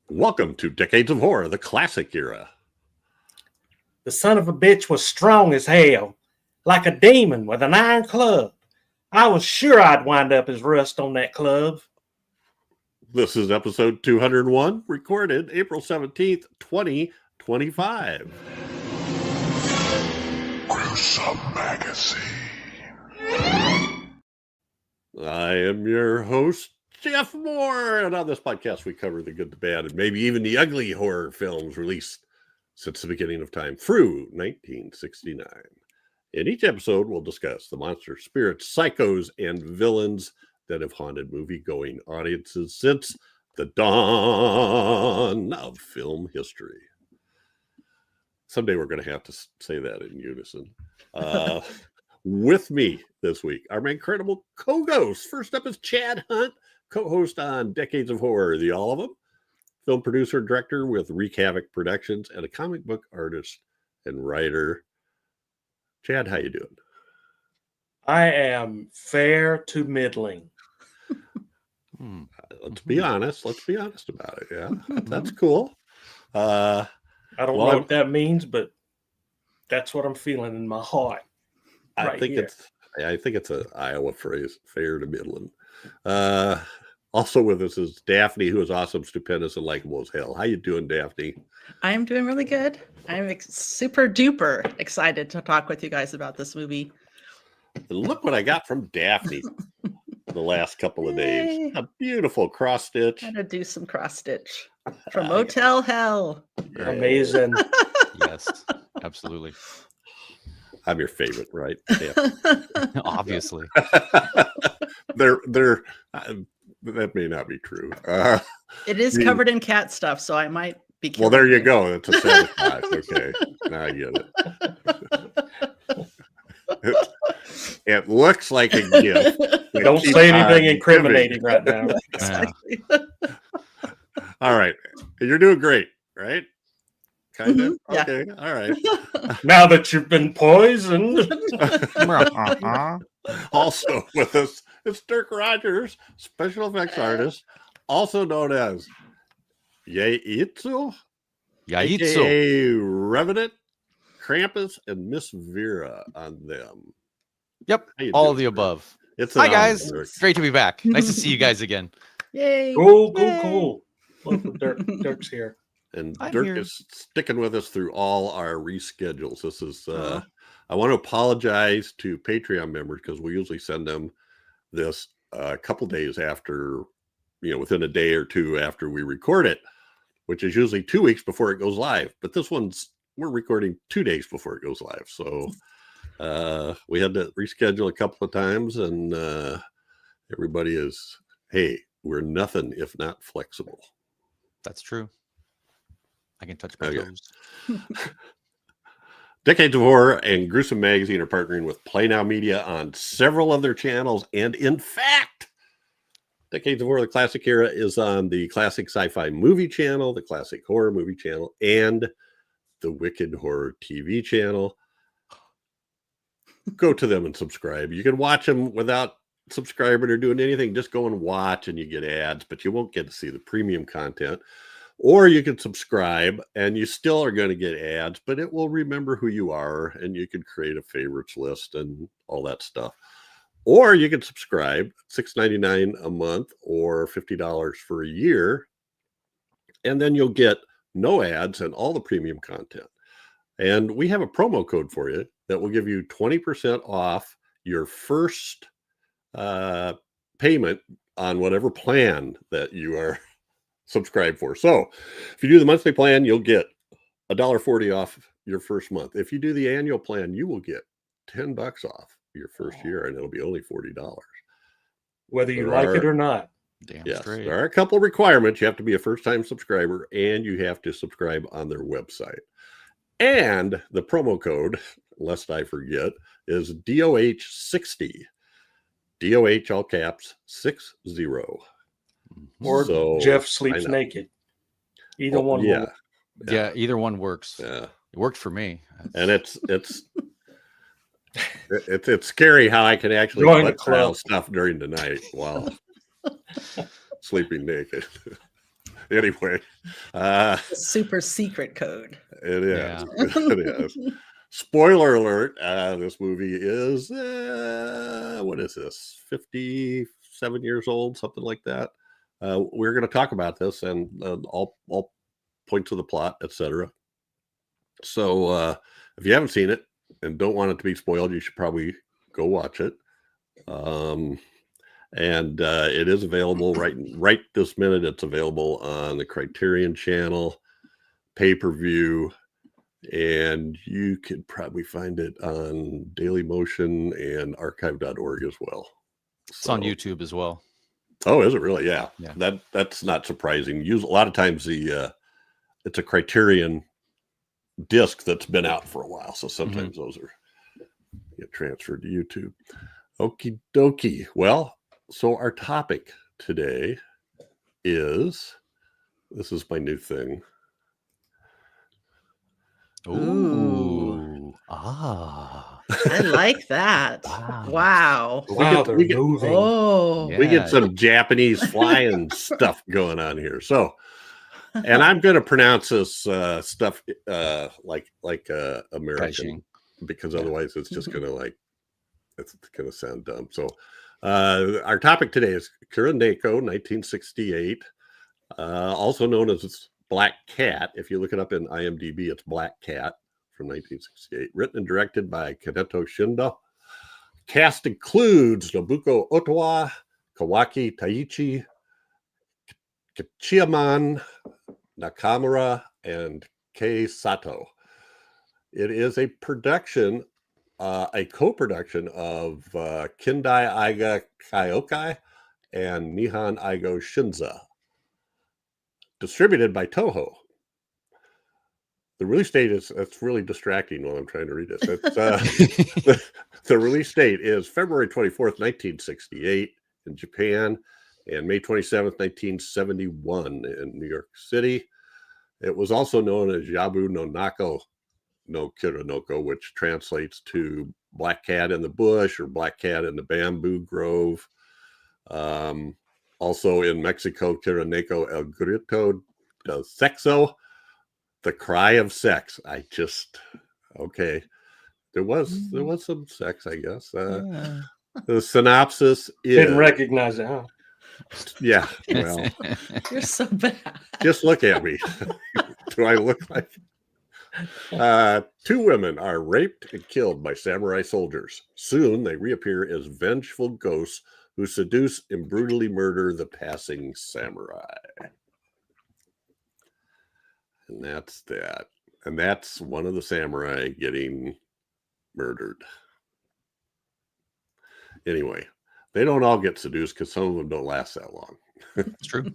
Welcome to Decades of Horror, the classic era. The son of a bitch was strong as hell, like a demon with an iron club. I was sure I'd wind up as rust on that club. This is episode 201, recorded April 17th, 2025. Gruesome Magazine. I am your host, Jeff Mohr, and on this podcast we cover the good, the bad, and maybe even the ugly horror films released since the beginning of time through 1969. In each episode, we'll discuss the monsters, spirits, psychos, and villains that have haunted movie-going audiences since the dawn of film history. Someday we're going to have to say that in unison. With me this week are my incredible co-ghosts. First up is Chad Hunt, co-host on Decades of Horror, the all of them, film producer, director with Wreak Havoc Productions, and a comic book artist and writer. Chad, how you doing? I am fair to middling. Let's be honest. Let's be honest about it. Yeah, that's cool. I don't know what that means, but that's what I'm feeling in my heart. I think it's an Iowa phrase, fair to middling. Also with us is Daphne, who is awesome, stupendous, and likable as hell. How you doing, Daphne? I'm doing really good. I'm super duper excited to talk with you guys about this movie. Look what I got from Daphne the last couple of days. A beautiful cross stitch. Gotta do some cross stitch from Motel Hell. Amazing. Yes, absolutely. I'm your favorite, right? Yeah. Obviously. That may not be true. It is covered in cat stuff, so I might be. Well, there you go. It's a sabotage. Okay, now I get it. It looks like a gift. Don't say anything incriminating right now. Exactly. All right, you're doing great, right? Kind of. Yeah. Okay. All right. Now that you've been poisoned. Also with us is Dirk Rogers, special effects artist, also known as Yaitsu, aka Revenant, Krampus, and Miss Vera on them. Yep, all of the above. Hi, guys. Great to be back. Nice to see you guys again. Yay. Cool. Look, Dirk's here. And Dirk is sticking with us through all our reschedules. This is, I want to apologize to Patreon members because we usually send them this a couple days after, within a day or two after we record it, which is usually 2 weeks before it goes live. But this we're recording 2 days before it goes live. So we had to reschedule a couple of times, and everybody is, hey, we're nothing if not flexible. That's true. I can touch my toes. Decades of Horror and Gruesome Magazine are partnering with Play Now Media on several of their channels. And in fact, Decades of Horror, the classic era, is on the Classic Sci-Fi Movie channel, the Classic Horror Movie channel, and the Wicked Horror TV channel. Go to them and subscribe. You can watch them without subscribing or doing anything. Just go and watch, and you get ads, but you won't get to see the premium content. Or you can subscribe and you still are going to get ads, but it will remember who you are, and you can create a favorites list and all that stuff. Or you can subscribe $6.99 a month or $50 for a year, and then you'll get no ads and all the premium content. And we have a promo code for you that will give you 20% off your first payment on whatever plan that you are subscribe for. So if you do the monthly plan, you'll get $1.40 off your first month. If you do the annual plan, you will get $10 off your first year, and it'll be only $40. Whether you like it or not. Yes, there are a couple of requirements. You have to be a first-time subscriber, and you have to subscribe on their website. And the promo code, lest I forget, is DOH60. DOH all caps 60. Or Jeff sleeps naked. Either one. Yeah, either one works. Yeah, it worked for me. And it's scary how I can actually butt trial stuff during the night while sleeping naked. Anyway, super secret code. It is. Yeah. It is. Spoiler alert, this movie is, what is this, 57 years old, something like that. We're going to talk about this and all points of the plot, etc. So if you haven't seen it and don't want it to be spoiled, you should probably go watch it. And it is available right this minute. It's available on the Criterion channel, pay-per-view, and you could probably find it on Dailymotion and archive.org as well. It's on YouTube as well. Oh, is it really? Yeah. Yeah. That's not surprising. A lot of times it's a Criterion disc that's been out for a while, so sometimes those get transferred to YouTube. Okie dokie. Well, so our topic today is, this is my new thing. Ooh. I like that. Wow. We get some Japanese flying stuff going on here. So, and I'm going to pronounce this stuff like American, because otherwise it's just going to it's going to sound dumb. So, our topic today is Kuroneko, 1968, also known as Black Cat. If you look it up in IMDb, it's Black Cat from 1968. Written and directed by Kaneto Shindô. Cast includes Nobuko Otowa, Kawaki Taichi, Kichiyaman Nakamura, and Kei Sato. It is a production, a co-production of Kindai Aiga Kyokai and Nihon Aigo Shinza. Distributed by Toho. The release date it's really distracting while I'm trying to read this. It's, the release date is February 24th, 1968 in Japan, and May 27th, 1971 in New York City. It was also known as Yabu no Naka no Kuroneko, which translates to Black Cat in the Bush or Black Cat in the Bamboo Grove. Also in Mexico, Kuroneko el grito del sexo, the cry of sex. Okay. There was some sex, I guess. The synopsis is... Didn't recognize it, huh? Yeah, well. You're so bad. Just look at me. Do I look like... Two women are raped and killed by samurai soldiers. Soon they reappear as vengeful ghosts who seduce and brutally murder the passing samurai. And that's that. And that's one of the samurai getting murdered. Anyway, they don't all get seduced because some of them don't last that long. It's true.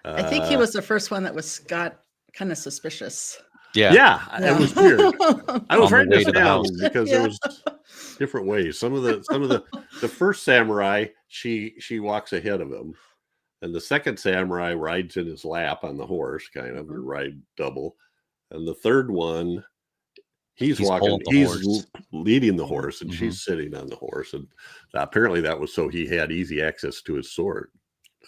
I think he was the first one that got kind of suspicious. Yeah, it was weird. I was writing this down because there was different ways. Some of the first samurai, she walks ahead of him, and the second samurai rides in his lap on the horse, kind of a ride double, and the third one, he's leading the horse, and she's sitting on the horse, and apparently that was so he had easy access to his sword.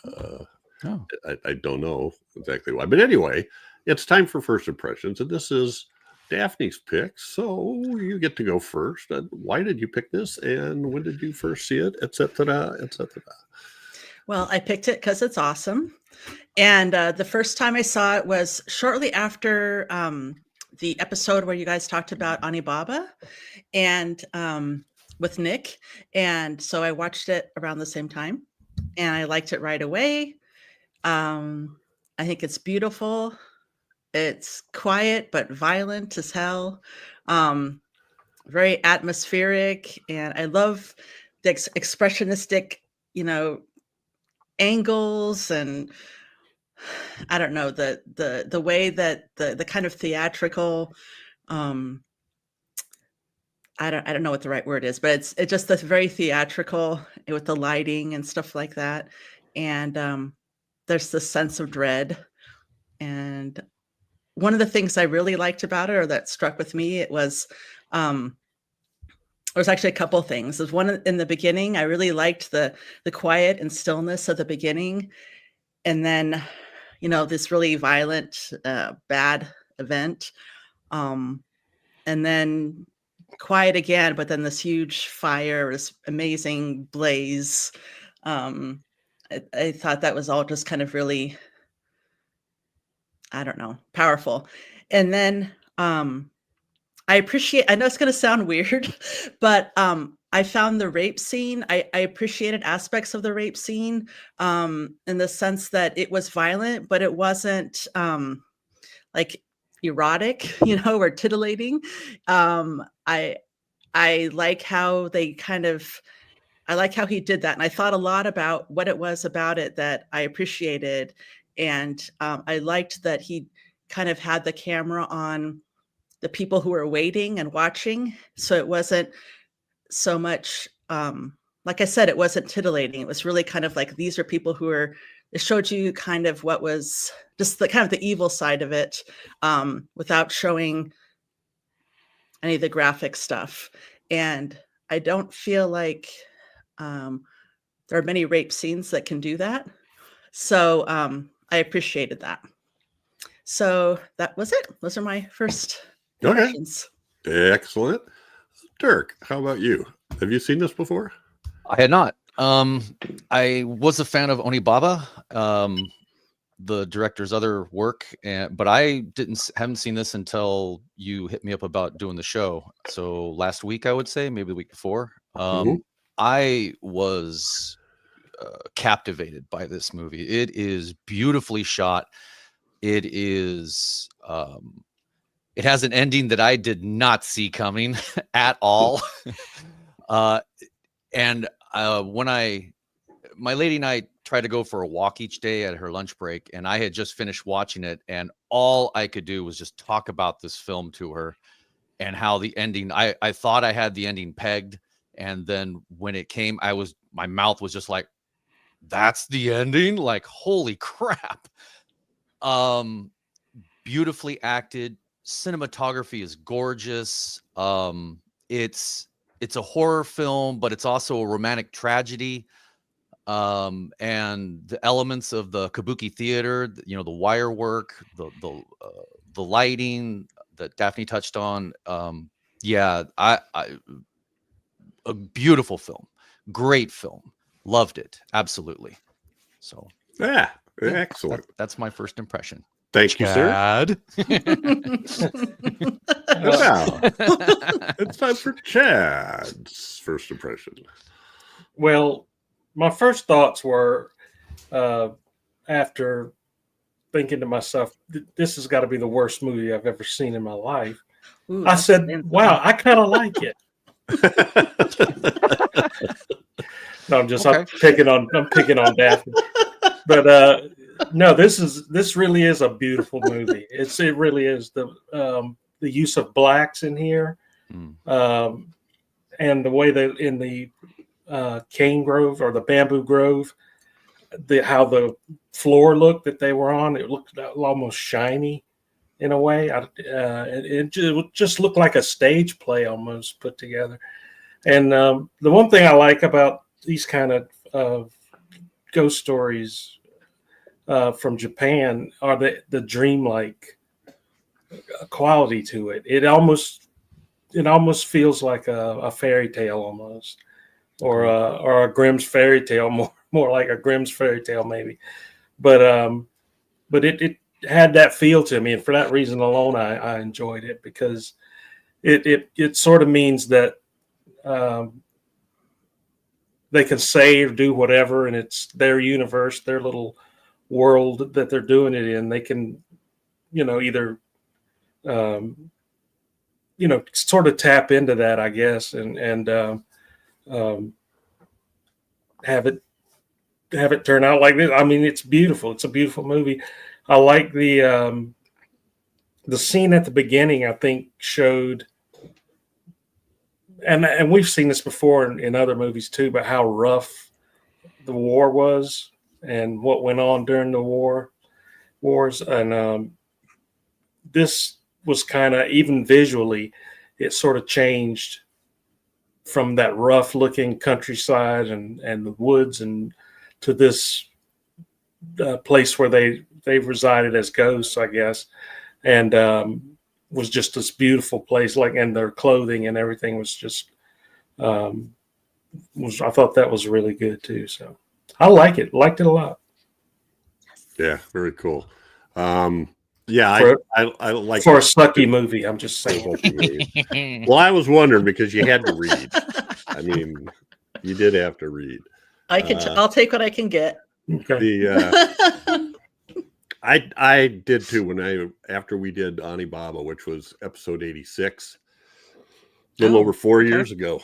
I don't know exactly why, but anyway. It's time for first impressions, and this is Daphne's pick, so you get to go first. Why did you pick this, and when did you first see it, etc., etc.? Well, I picked it because it's awesome, and the first time I saw it was shortly after the episode where you guys talked about Onibaba, and with Nick, and so I watched it around the same time, and I liked it right away. I think it's beautiful. It's quiet but violent as hell. Very atmospheric, and I love the expressionistic, angles, and I don't know the way that the kind of theatrical. I don't know what the right word is, but it's just this very theatrical with the lighting and stuff like that, and there's this sense of dread. And one of the things I really liked about it, or that struck with me, it was there's actually a couple of things. There's one in the beginning. I really liked the quiet and stillness of the beginning, and then this really violent, bad event. And then quiet again, but then this huge fire, this amazing blaze. I thought that was all just kind of really, I don't know, powerful. And then I know it's going to sound weird, but I found the rape scene, I appreciated aspects of the rape scene in the sense that it was violent, but it wasn't like erotic, or titillating. I like how I like how he did that. And I thought a lot about what it was about it that I appreciated. And I liked that he kind of had the camera on the people who were waiting and watching. So it wasn't so much, like I said, it wasn't titillating. It was really kind of like, these are people who it showed you kind of what was just the kind of the evil side of it, without showing any of the graphic stuff. And I don't feel like there are many rape scenes that can do that. So I appreciated that. So that was it. Those are my first impressions. Excellent. Dirk, how about you? Have you seen this before? I had not. I was a fan of Onibaba, the director's other work, but I haven't seen this until you hit me up about doing the show. So last week, I would say, maybe the week before. I was captivated by this movie. It is beautifully shot. It is. It has an ending that I did not see coming at all. And when my lady and I try to go for a walk each day at her lunch break, and I had just finished watching it, and all I could do was just talk about this film to her and how the ending, I thought I had the ending pegged. And then when it came, my mouth was just like, that's the ending? Like, holy crap. Beautifully acted. Cinematography is gorgeous. It's a horror film, but it's also a romantic tragedy. And the elements of the kabuki theater, the wire work, the lighting that Daphne touched on. A beautiful film, great film, loved it, absolutely. So excellent. That's my first impression. Thank you, sir. Wow. It's time for Chad's first impression. Well, my first thoughts were, after thinking to myself, this has got to be the worst movie I've ever seen in my life. Ooh, I said, wow, I kind of like it. No, I'm picking on Daphne. But no, this really is a beautiful movie. It really is. The use of blacks in here, and the way that in the cane grove or the bamboo grove, how the floor looked that they were on, it looked almost shiny in a way. It just looked like a stage play almost put together. And the one thing I like about these kind of ghost stories from Japan are the dreamlike quality to it. It almost feels like a fairy tale almost, or a Grimm's fairy tale, more like a Grimm's fairy tale maybe. But it had that feel to me, and for that reason alone, I enjoyed it, because it sort of means that they can say or do whatever, and it's their universe, their little world that they're doing it in. They can, either sort of tap into that, I guess, and have it turn out like this. I mean, it's beautiful. It's a beautiful movie. I like the scene at the beginning. I think showed, and we've seen this before in other movies too, but how rough the war was and what went on during the wars. And this was kind of, even visually, it sort of changed from that rough looking countryside and the woods and to this place where they they resided as ghosts, I guess, and was just this beautiful place. Like, and their clothing and everything was just I thought that was really good too. So I liked it a lot. Yeah, very cool. Yeah, I like for a sucky movie. I'm just saying. Well, I was wondering because you had to read. I mean, you did have to read. I'll take what I can get. Okay. I did too after we did Onibaba, which was episode 86, a little over 4 years ago.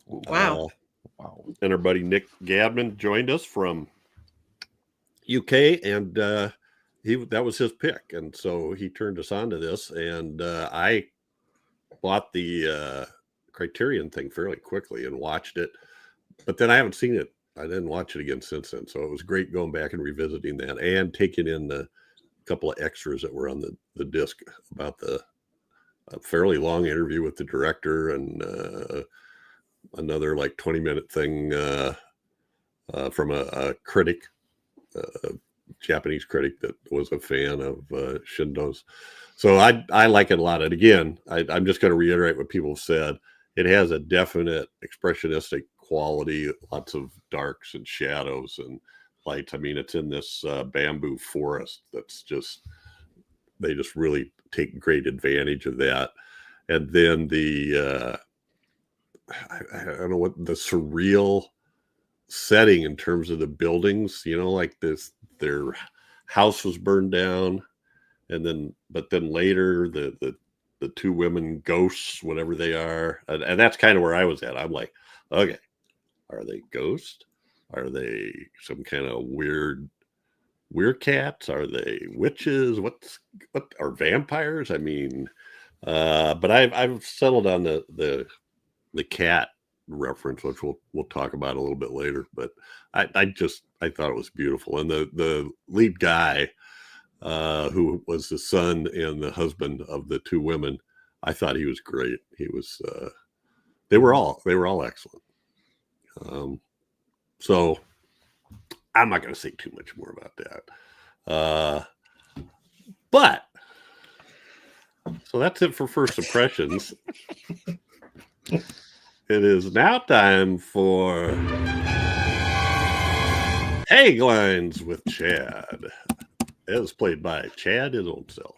Wow. Wow. And our buddy Nick Gadman joined us from UK, and that was his pick, and so he turned us on to this, and I bought the Criterion thing fairly quickly and watched it, but then I haven't seen it. I didn't watch it again since then, so it was great going back and revisiting that and taking in the couple of extras that were on the disc about the fairly long interview with the director and another like 20-minute thing from a critic, Japanese critic that was a fan of Shindô's. So I like it a lot. And again, I'm just going to reiterate what people have said. It has a definite expressionistic quality, lots of darks and shadows and lights. I mean, it's in this bamboo forest that's they just really take great advantage of that. And then I don't know what the surreal setting in terms of the buildings, like their house was burned down, but then later the two women ghosts, whatever they are, and that's kind of where I was at. I'm like, okay, are they ghosts? Are they some kind of weird cats? Are they witches? What are vampires? I mean, but I've settled on the cat reference, which we'll talk about a little bit later. But I thought it was beautiful, and the lead guy, who was the son and the husband of the two women, I thought he was great. He was. They were all excellent. So I'm not going to say too much more about that. But so that's it for first impressions. It is now time for Taglines with Chad, as played by Chad his own self.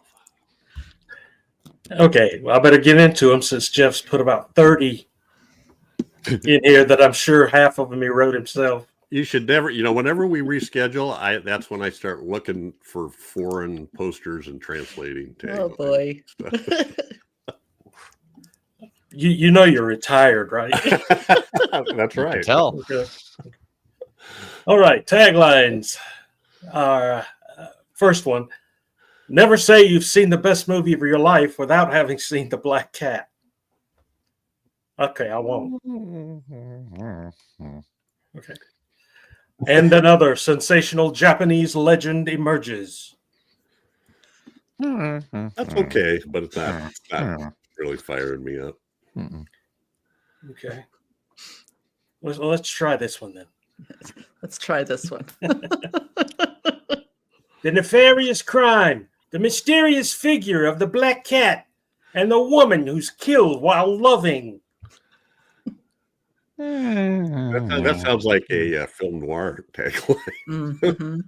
Okay, well, I better get into them since Jeff's put about 30 in here that I'm sure half of them he wrote himself. You should never, whenever we reschedule, that's when I start looking for foreign posters and translating taglines. Oh boy. You know you're retired, right? That's right. Tell. Okay. All right, taglines. First one. Never say you've seen the best movie of your life without having seen The Black Cat. Okay, I won't. Okay. And another sensational Japanese legend emerges. That's okay, but it's not really firing me up. Okay. Well, let's try this one then. Let's try this one. The nefarious crime, the mysterious figure of the black cat, and the woman who's killed while loving. That sounds like a film noir tagline. Mm-hmm.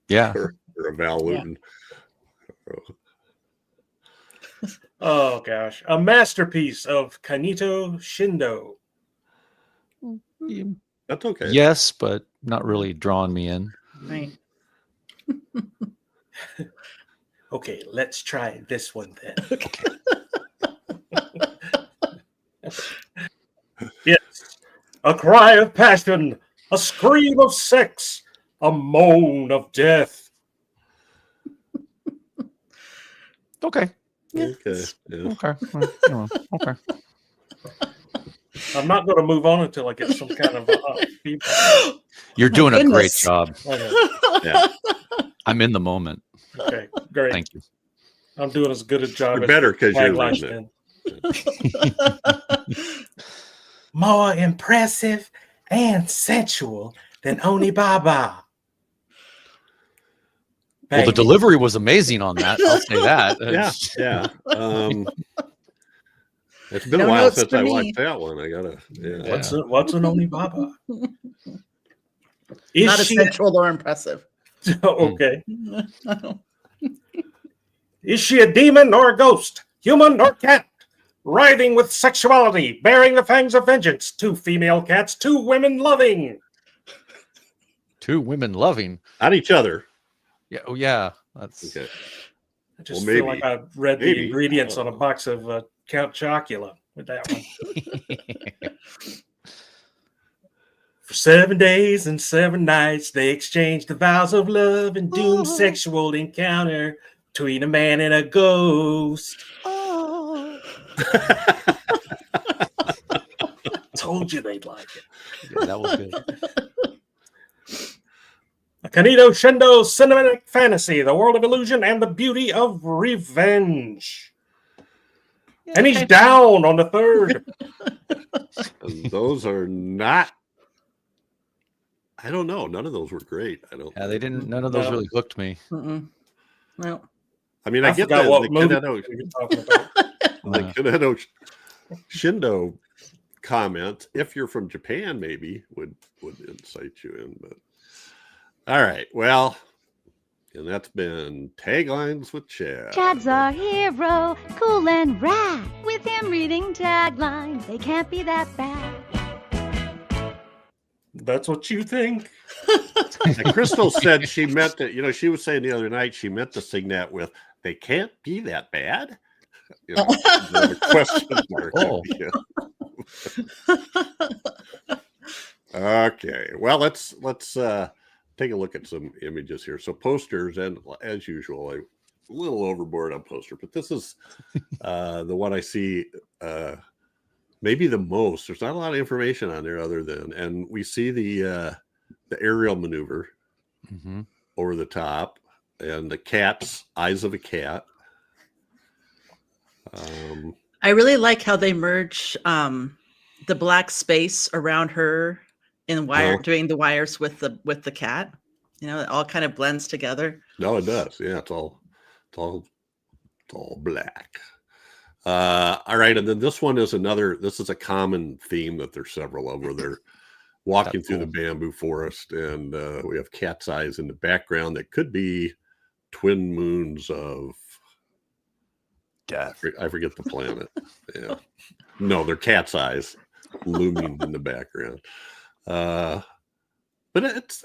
Yeah. or a Val Luton. Oh, gosh. A masterpiece of Kaneto Shindô. That's okay. Yes, but not really drawing me in. Right. Okay, let's try this one then. Yes. A cry of passion, a scream of sex, a moan of death. Okay. Okay. Yeah. Okay. Okay. I'm not going to move on until I get some kind of feedback. You're doing a great goodness. job. Yeah. I'm in the moment. Okay, great. Thank you. I'm doing as good a job You're as better 'cause you're taglines reading then. More impressive and sensual than Onibaba. Well, the delivery was amazing on that. I'll say that. Yeah. It's been No a while notes since for I me. watched that one. I gotta. Yeah. What's an Onibaba? Is Not she essential or impressive. okay? Is she a demon or a ghost? Human or cat? Writhing with sexuality, bearing the fangs of vengeance. 2 female cats, 2 women loving. 2 women loving. Not each other. Yeah. Oh, yeah. That's Okay. I just Well, feel like I read the Maybe. ingredients on a box of Count Chocula with that one. For 7 days and 7 nights, they exchanged the vows of love and doomed sexual encounter between a man and a ghost. Told you they'd like it. yeah, that was good. A Kaneto Shindô cinematic fantasy, the world of illusion and the beauty of revenge. And he's down on the 3rd. Those are not. I don't know. None of those were great. I don't. Yeah, they didn't. None of those really hooked me. No. I mean, I get forgot the what movie Kaneto, we were talking about. the Kaneto Shindô comment. If you're from Japan, maybe would incite you in. But all right, well, and that's been Taglines with Chad. Chad's our hero, cool and rad. With him reading taglines, they can't be that bad. That's what you think. And Crystal said she meant that. You know, she was saying the other night she meant to sing that with "They can't be that bad." You know, the question mark. Oh. Okay, well, let's take a look at some images here. So posters, and as usual, I'm a little overboard on poster, but this is the one I see maybe the most. There's not a lot of information on there other than, and we see the aerial maneuver over the top, and the cat's eyes of a cat. I really like how they merge the black space around her in doing the wires with the cat. You know, it all kind of blends together. No, it does. Yeah, it's all black. All right, and then this one is this is a common theme that there's several of, where they're walking through the bamboo forest, and we have cat's eyes in the background that could be twin moons of Death. I forget the planet. Yeah, no, they're cat's eyes looming in the background. But it's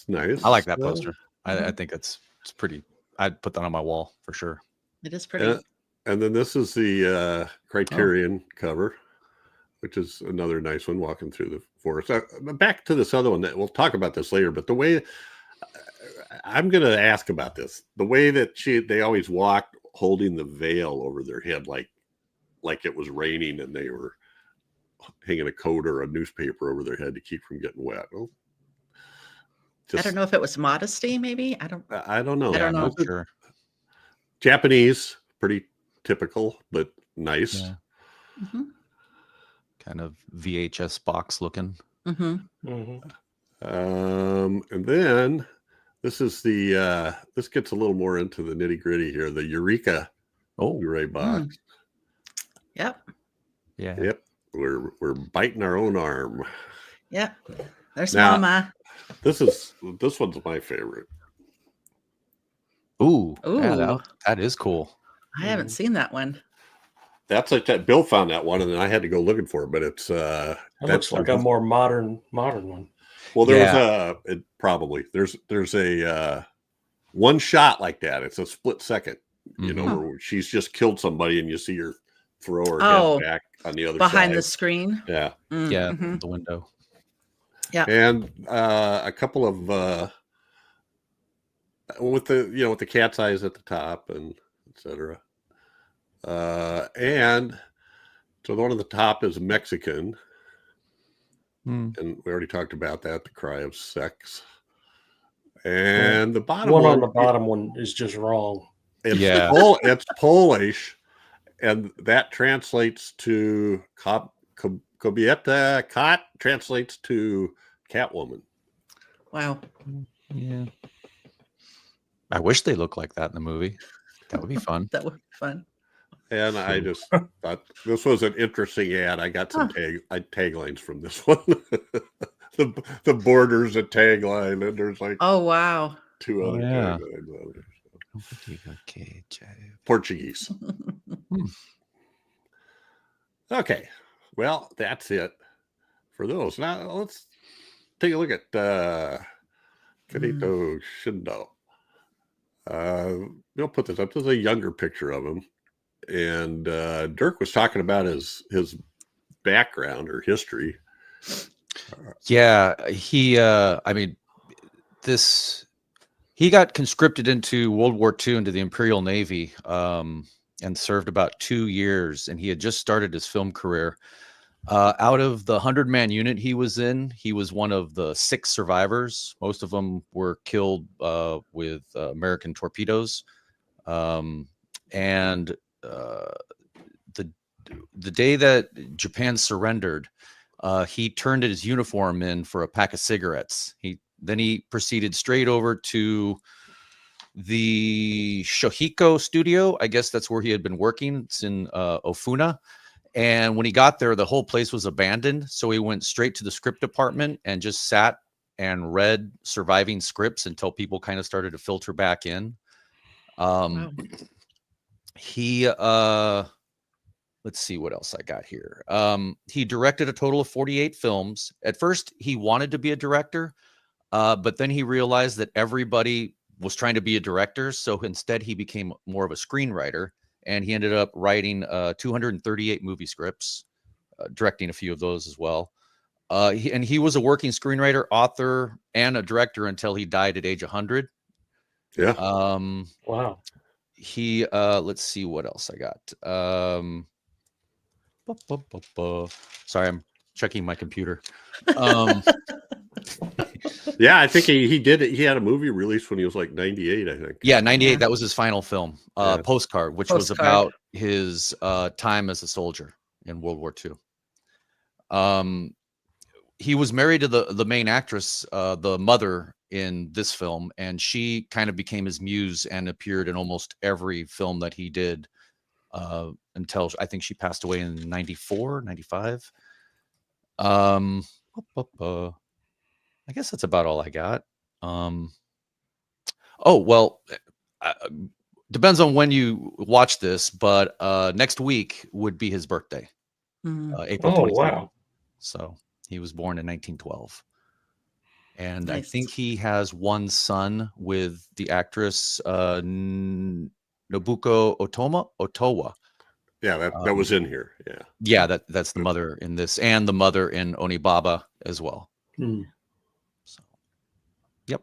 nice. I like that poster. I think it's pretty. I'd put that on my wall for sure. It is pretty. And then this is the Criterion cover, which is another nice one, walking through the forest. Back to this other one that we'll talk about this later, but the way I'm going to ask about this, the way that they always walked holding the veil over their head, like it was raining and they were hanging a coat or a newspaper over their head to keep from getting wet. Well, I don't know if it was modesty, maybe. I don't know. I don't know. Not sure. Japanese, pretty typical, but nice. Yeah. Kind of VHS box looking. And then this is this gets a little more into the nitty gritty here. The Eureka Blu-ray box. Yep. Yeah. Yep. We're biting our own arm. Yep. There's Now, Mama. This one's my favorite. Ooh. Ooh. Yeah, that is cool. I haven't seen that one. That's Bill found that one, and then I had to go looking for it. But it's That looks like a more modern one. Well, there's there's a one shot like that. It's a split second, you know, where she's just killed somebody, and you see her throw her head back on the other behind side. the screen. Yeah, the window. Yeah, and a couple of with the cat's eyes at the top and etc. And so the one at the top is Mexican. And we already talked about that, the cry of sex. And the bottom one on the bottom one is just wrong. It's Polish, and that translates to kobieta. Kat translates to Catwoman. Wow. Yeah. I wish they looked like that in the movie. That would be fun. That would be fun. And I just thought this was an interesting ad. I got some taglines from this one. the borders a tagline, and there's like Oh wow. 2 other yeah. taglines on there. Portuguese. Okay, well, that's it for those. Now let's take a look at Kaneto Shindô. We'll put this up. There's a younger picture of him, and Dirk was talking about his background or history. Yeah, he. I mean, he got conscripted into World War II into the Imperial Navy, and served about 2 years. And he had just started his film career. Out of the 100-man unit he was in, he was one of the 6 survivors. Most of them were killed with American torpedoes. And the day that Japan surrendered, he turned his uniform in for a pack of cigarettes. Then he proceeded straight over to the Shohiko studio. I guess that's where he had been working. It's in Ofuna. And when he got there, the whole place was abandoned. So he went straight to the script department and just sat and read surviving scripts until people kind of started to filter back in. Wow. He, let's see what else I got here. He directed a total of 48 films. At first, he wanted to be a director, but then he realized that everybody was trying to be a director. So instead, he became more of a screenwriter. And he ended up writing 238 movie scripts, directing a few of those as well. He was a working screenwriter, author, and a director until he died at age 100. Yeah. Wow. He, let's see what else I got. Sorry, I'm checking my computer. Yeah, I think he did it. He had a movie released when he was like 98, I think. Yeah, 98. Yeah. That was his final film, Yeah. Postcard, which was about his time as a soldier in World War II. He was married to the main actress, the mother in this film, and she kind of became his muse and appeared in almost every film that he did until I think she passed away in 94, 95. I guess that's about all I got. Oh, well, depends on when you watch this, but next week would be his birthday, April 27th. Wow. So he was born in 1912. And I Nice. think he has one son with the actress Nobuko Otowa. Yeah, that was in here. Yeah. Yeah, that's the mother in this, and the mother in Onibaba as well. So, yep.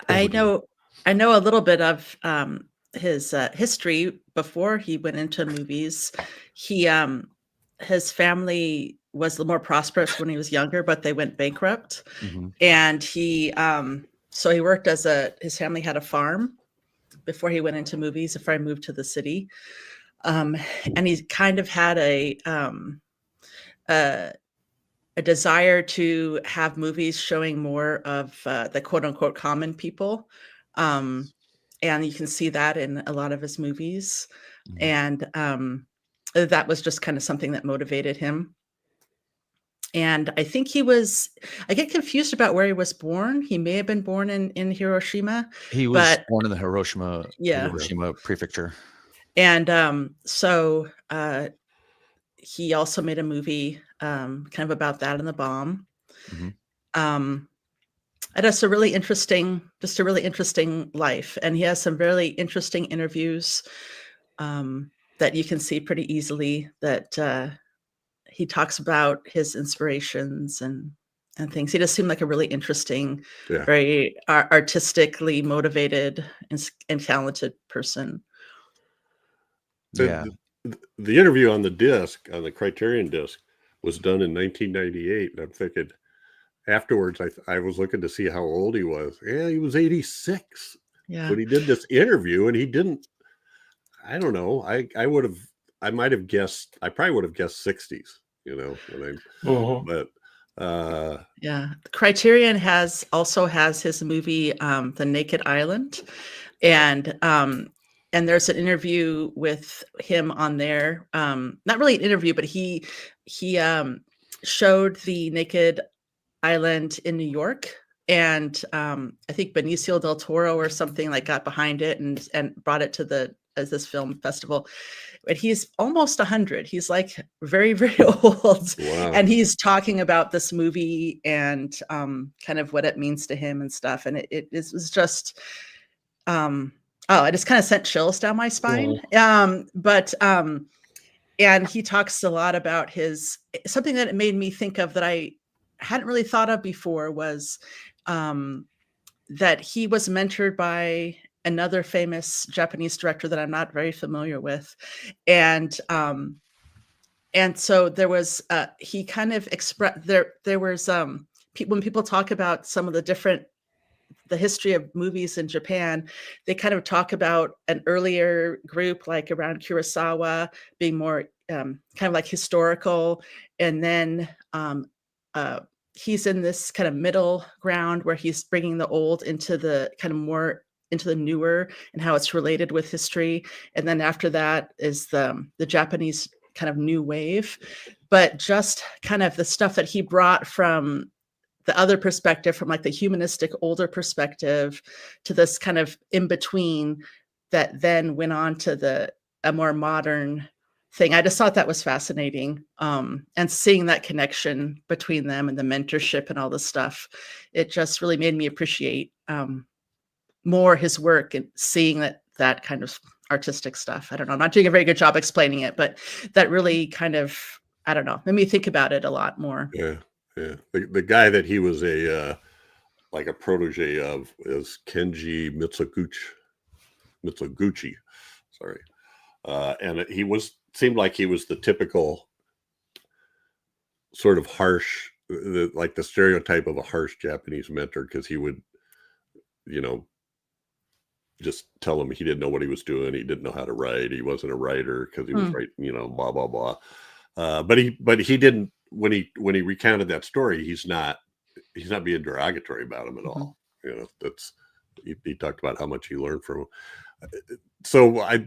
I know a little bit of his history before he went into movies. He his family was more prosperous when he was younger, but they went bankrupt. Mhm. And he so he worked his family had a farm before he went into movies, before I moved to the city. And he kind of had a desire to have movies showing more of the quote unquote common people. And you can see that in a lot of his movies. Mhm. And that was just kind of something that motivated him. And I think I get confused about where he was born. He may have been born in Hiroshima. He was but born in the Hiroshima prefecture. And so he also made a movie kind of about that and the bomb. Mhm. It has a really interesting life. And he has some really interesting interviews that you can see pretty easily, that he talks about his inspirations and things. He just seemed like a really interesting, very artistically motivated and talented person. Yeah. The interview on the Criterion disc, was done in 1998. And I'm thinking afterwards, I was looking to see how old he was. Yeah, he was 86. Yeah. When he did this interview, and he didn't, I don't know. I probably would have guessed 60s, when but Yeah, Criterion also has his movie The Naked Island, and there's an interview with him on there. Not really an interview, but he showed The Naked Island in New York, and I think Benicio del Toro or something like got behind it and brought it to this film festival. But he's almost 100. He's like very, very old. Wow. And he's talking about this movie and kind of what it means to him and stuff. And it was just, it just kind of sent chills down my spine. And he talks a lot about something that it made me think of that I hadn't really thought of before was that he was mentored by another famous Japanese director that I'm not very familiar with. And so there was, he kind of expressed, there was, when people talk about some of the history of movies in Japan, they kind of talk about an earlier group, like around Kurosawa, being more kind of like historical. And then he's in this kind of middle ground where he's bringing the old into the kind of more into the newer and how it's related with history. And then after that is the Japanese kind of new wave, but just kind of the stuff that he brought from the other perspective, from like the humanistic older perspective to this kind of in between that then went on to a more modern thing. I just thought that was fascinating. And seeing that connection between them and the mentorship and all this stuff, it just really made me appreciate more his work and seeing that kind of artistic stuff. I don't know. I'm not doing a very good job explaining it, but that really kind of, I don't know, made me think about it a lot more. Yeah. Yeah. The guy that he was like a protege of is Kenji Mitsuguchi. Sorry. And seemed like he was the typical sort of harsh, like the stereotype of a harsh Japanese mentor, because he would, just tell him he didn't know what he was doing. He didn't know how to write. He wasn't a writer because he was writing, blah, blah, blah. But he didn't, when he recounted that story, he's not being derogatory about him at all. He talked about how much he learned from him. So I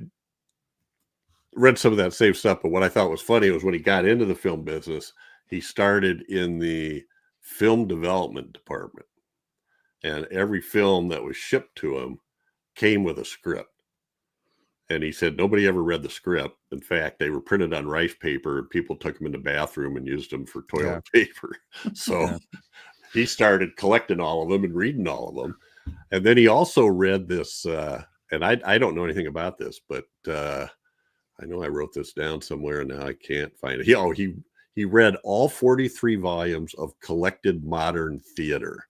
read some of that same stuff, but what I thought was funny was when he got into the film business, he started in the film development department, and every film that was shipped to him came with a script. And he said nobody ever read the script. In fact, they were printed on rice paper, and people took them in the bathroom and used them for toilet paper. So he started collecting all of them and reading all of them. And then he also read this, and I don't know anything about this, but I know I wrote this down somewhere and now I can't find it. He read all 43 volumes of collected modern theater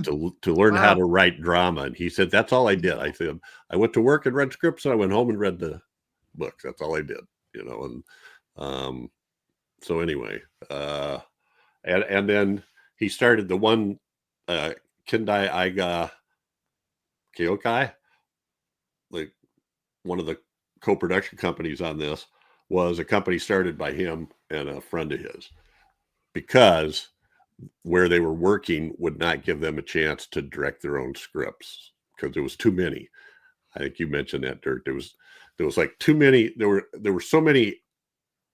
to learn how to write drama. And he said, that's all I did. I said, I went to work and read scripts, and I went home and read the books. That's all I did, and so anyway, and then he started the one Kendai Aiga Kyokai, like one of the co-production companies on this, was a company started by him and a friend of his, because where they were working would not give them a chance to direct their own scripts because there was too many. I think you mentioned that, Dirk. There was like too many. There were so many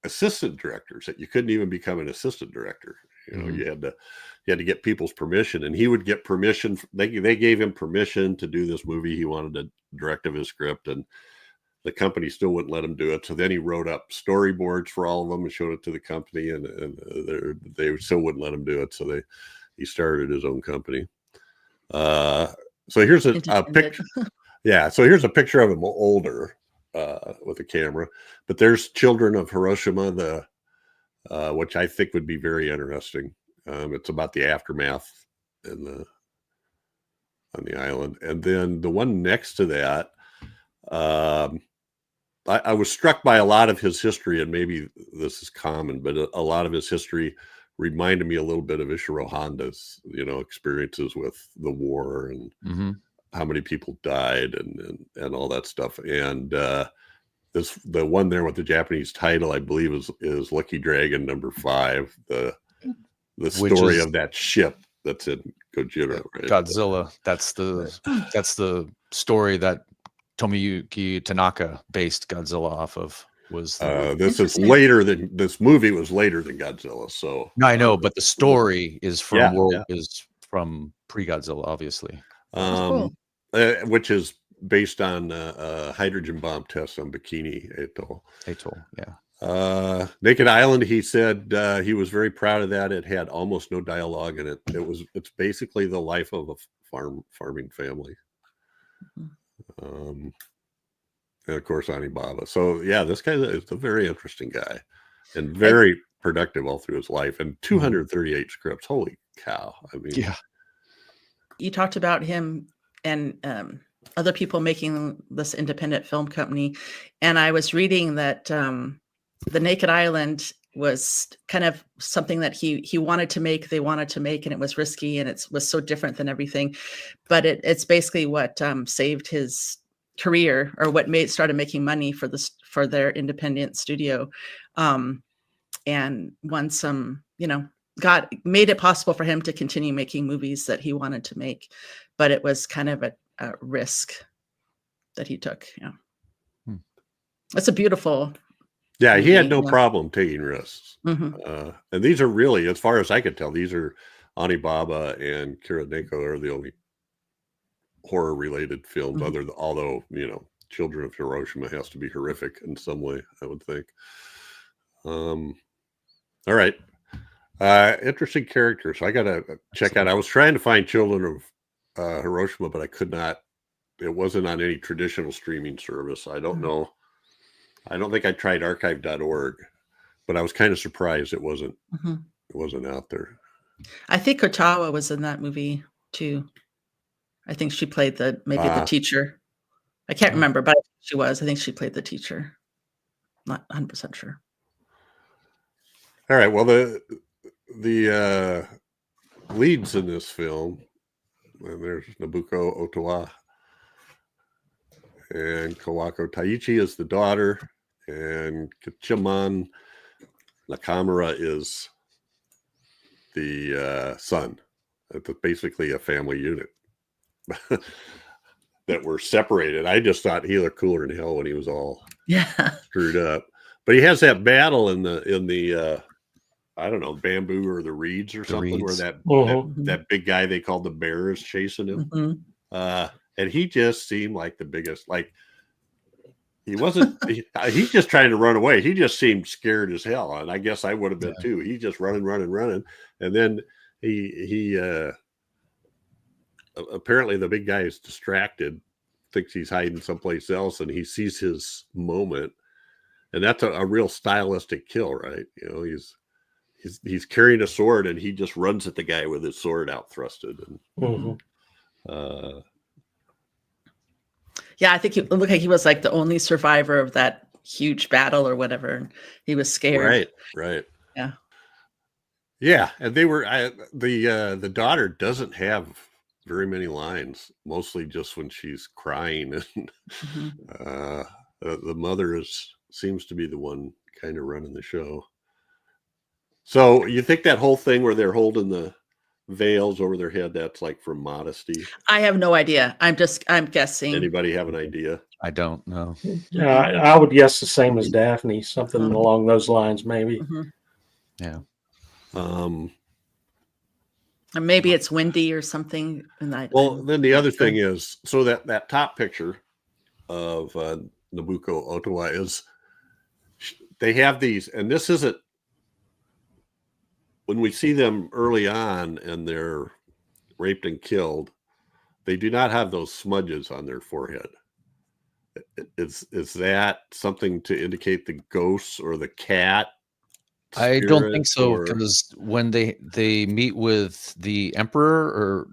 assistant directors that you couldn't even become an assistant director. You had to get people's permission, and he would get permission. They gave him permission to do this movie. He wanted to direct of his script, and the company still wouldn't let him do it. So then he wrote up storyboards for all of them and showed it to the company, and they still wouldn't let him do it. So he started his own company. So here's a picture. Yeah. So here's a picture of him older with a camera, but there's Children of Hiroshima, which I think would be very interesting. It's about the aftermath on the island. And then the one next to that, I was struck by a lot of his history, and maybe this is common, but a lot of his history reminded me a little bit of Ishiro Honda's, experiences with the war and how many people died and all that stuff. And the one there with the Japanese title, I believe, is Lucky Dragon #5, the the Which story is- of that ship that's in Gojira, right? Godzilla. That's the story that Tomoyuki Tanaka based Godzilla off of. Was This is Interesting. later than this movie was later than Godzilla. So no, I know, but the story is from Yeah, is from pre-Godzilla, obviously. cool. Which is based on hydrogen bomb tests on Bikini Atoll. Yeah. Naked Island, he said he was very proud of that. It had almost no dialogue in it. It's basically the life of a farming family. And of course, Onibaba. So yeah, this guy is a very interesting guy and very productive all through his life. And 238 scripts. Holy cow! I mean, Yeah. You talked about him and other people making this independent film company, and I was reading that the Naked Island was kind of something that he wanted to make, they wanted to make, and it was risky, and it was so different than everything. But it's basically what saved his career, or what started making money for their independent studio, and won some, made it possible for him to continue making movies that he wanted to make. But it was kind of a risk that he took. Yeah. It's a beautiful. yeah, he had movie, no problem taking risks. Mhm. And these are really, as far as I could tell, these are Onibaba and Kuroneko are the only horror related films, although Children of Hiroshima has to be horrific in some way, I would think. All right. Interesting characters. So I gotta check out. I was trying to find Children of Hiroshima, but I could not. It wasn't on any traditional streaming service. I don't know. I don't think I tried archive.org, but I was kind of surprised it wasn't out there. I think Kotawa was in that movie too. I think she played the teacher. I can't remember, but she was. I think she played the teacher. Not 100% sure. All right. Well, the leads in this film, and there's Nobuko Otowa and Kawako Taichi is the daughter, and Kichiman Nakamura is the son. It's basically a family unit that were separated. I just thought he looked cooler than hell when he was all screwed up. But he has that battle in the I don't know, bamboo or the reeds or something, where that big guy they called the bear is chasing him. And he just seemed like the biggest, like he wasn't, he's just trying to run away. He just seemed scared as hell. And I guess I would have been too. He's just running. And then he apparently the big guy is distracted, thinks he's hiding someplace else, and he sees his moment. And that's a real stylistic kill, right? He's carrying a sword and he just runs at the guy with his sword out thrusted. And, yeah, I think it looked like he was like the only survivor of that huge battle or whatever. And he was scared. Right. Yeah. Yeah. And they were, the daughter doesn't have very many lines, mostly just when she's crying. And the mother seems to be the one kind of running the show. So you think that whole thing where they're holding the veils over their head, that's like from modesty? I have no idea. I'm guessing. Anybody have an idea? I don't know. I would guess the same as Daphne, something along those lines, maybe. Yeah. Or maybe it's windy or something. Well, then the other thing is, so that top picture of Nobuko Otowa is, they have these, and this isn't, when we see them early on and they're raped and killed, they do not have those smudges on their forehead. Is that something to indicate the ghosts or the cat? I don't think so, because when they meet with the emperor, or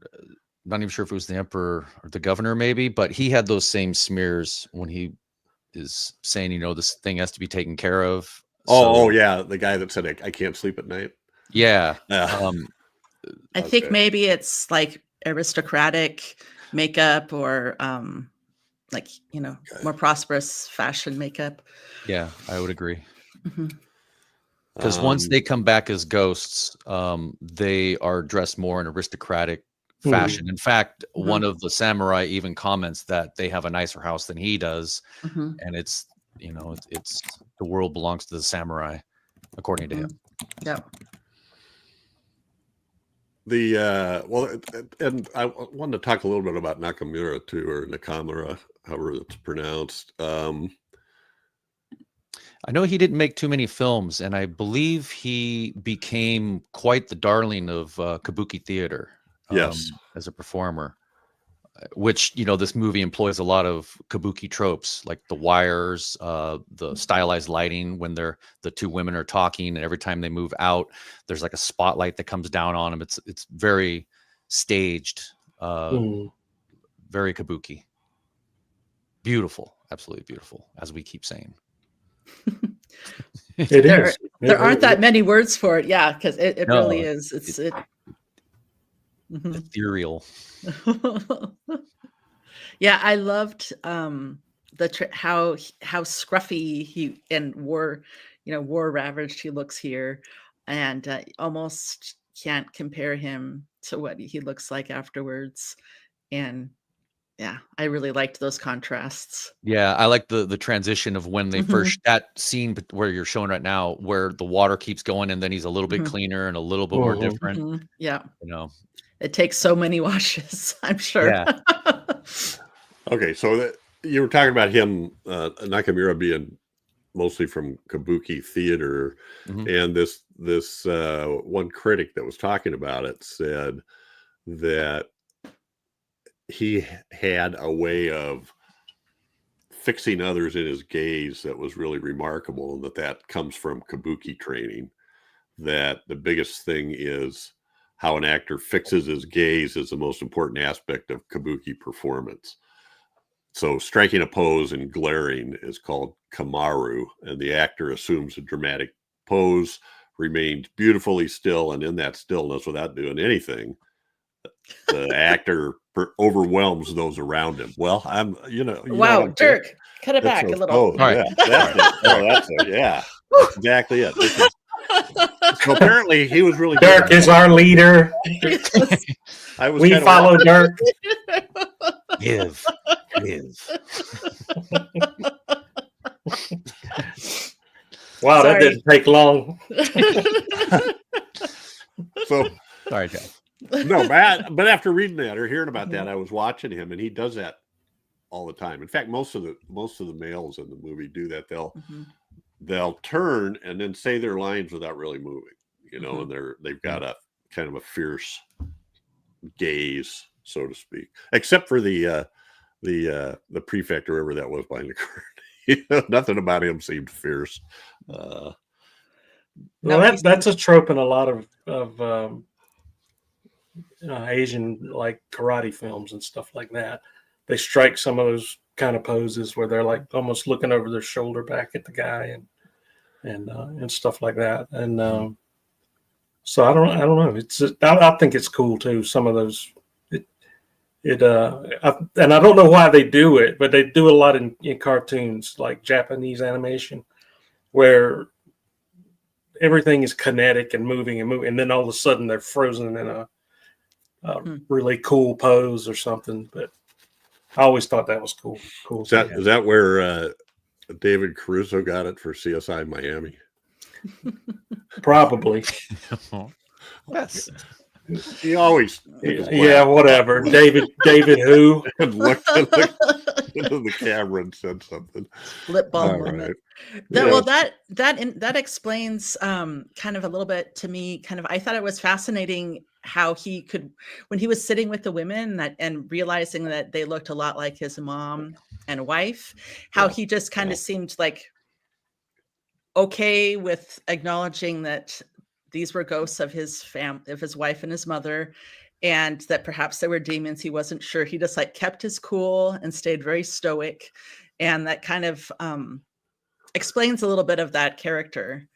I'm not even sure if it was the emperor or the governor, maybe, but he had those same smears when he is saying, this thing has to be taken care of. Oh yeah, the guy that said I can't sleep at night. Yeah. I think maybe it's like aristocratic makeup, or more prosperous fashion makeup. Yeah, I would agree. Because once they come back as ghosts, they are dressed more in aristocratic fashion. In fact, one of the samurai even comments that they have a nicer house than he does, and it's it's the world belongs to the samurai, according to him. Yeah. And I wanted to talk a little bit about Nakamura too, or Nakamura, however it's pronounced. I know he didn't make too many films, and I believe he became quite the darling of kabuki theater. Yes, as a performer, which this movie employs a lot of kabuki tropes, like the wires, the stylized lighting when the two women are talking, and every time they move out, there's like a spotlight that comes down on them. It's very staged, very kabuki. Beautiful, absolutely beautiful, as we keep saying. There aren't that many words for it, yeah, because it really is. It's ethereal. Yeah, I loved how scruffy he and war ravaged he looks here, and almost can't compare him to what he looks like afterwards. And yeah, I really liked those contrasts. Yeah, I like the transition of when they first, that scene where you're showing right now, where the water keeps going and then he's a little bit cleaner and a little bit more different. Yeah. It takes so many washes, I'm sure. Yeah. Okay, so you were talking about him, Nakamura, being mostly from kabuki theater, and this one critic that was talking about it said that he had a way of fixing others in his gaze that was really remarkable, and that comes from kabuki training. That the biggest thing is how an actor fixes his gaze is the most important aspect of kabuki performance. So striking a pose and glaring is called kamaru, and the actor assumes a dramatic pose, remains beautifully still, and in that stillness, without doing anything, the actor overwhelms those around him. Well, wow, Dirk, cut it back a little. All right. Yeah, that's it. Yeah, that's exactly it. So apparently he was really Dirk is our leader. We follow Dirk. Give. Wow, that didn't take long. So sorry, Jeff. No, but after reading that or hearing about that, I was watching him, and he does that all the time. In fact, most of the males in the movie do that. They'll turn and then say their lines without really moving, and they've got a kind of a fierce gaze, so to speak. Except for the prefect or whoever that was behind the curtain. Nothing about him seemed fierce. Well, that's a trope in a lot of Asian like karate films and stuff like that. They strike some of those kind of poses where they're like almost looking over their shoulder back at the guy and stuff like that. And so I don't know. I think it's cool too. Some of those. And I don't know why they do it, but they do a lot in cartoons like Japanese animation, where everything is kinetic and moving, and then all of a sudden they're frozen in a really cool pose or something. But I always thought that was cool. Is that where David Caruso got it for CSI Miami? Probably. Yes. He always whatever. David who? looked into the camera and said something. Lip balm limit. Well, that explains kind of a little bit to me. Kind of, I thought it was fascinating how he could, when he was sitting with the women and realizing that they looked a lot like his mom and wife, how he just kind of seemed like okay with acknowledging that these were ghosts of his of his wife and his mother, and that perhaps they were demons. He wasn't sure. He just like kept his cool and stayed very stoic, and that kind of explains a little bit of that character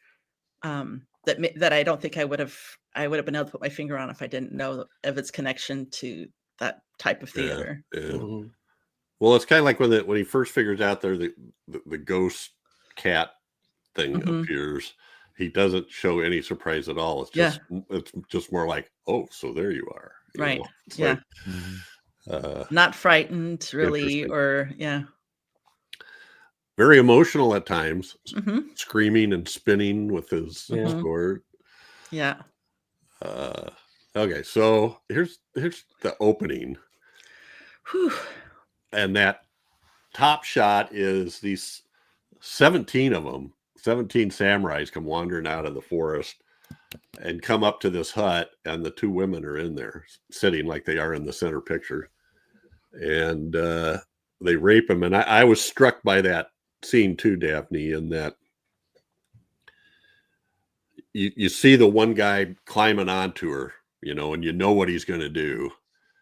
that I don't think I would have been able to put my finger on if I didn't know of its connection to that type of theater. Yeah. Mm-hmm. Well, it's kind of like when he first figures out there the ghost cat thing appears. he doesn't show any surprise at all. It's just more like, oh, so there you are. Right. It's yeah. like, Not frightened, really, or very emotional at times, Mhm. screaming and spinning with his Yeah. sword. Yeah. Okay, so here's the opening, Whew. and that top shot is these 17 of them, 17 samurais come wandering out of the forest and come up to this hut, and the two women are in there sitting like they are in the center picture, and they rape him. And I was struck by that scene too, Daphne, in that you see the one guy climbing onto her, and you know what he's going to do.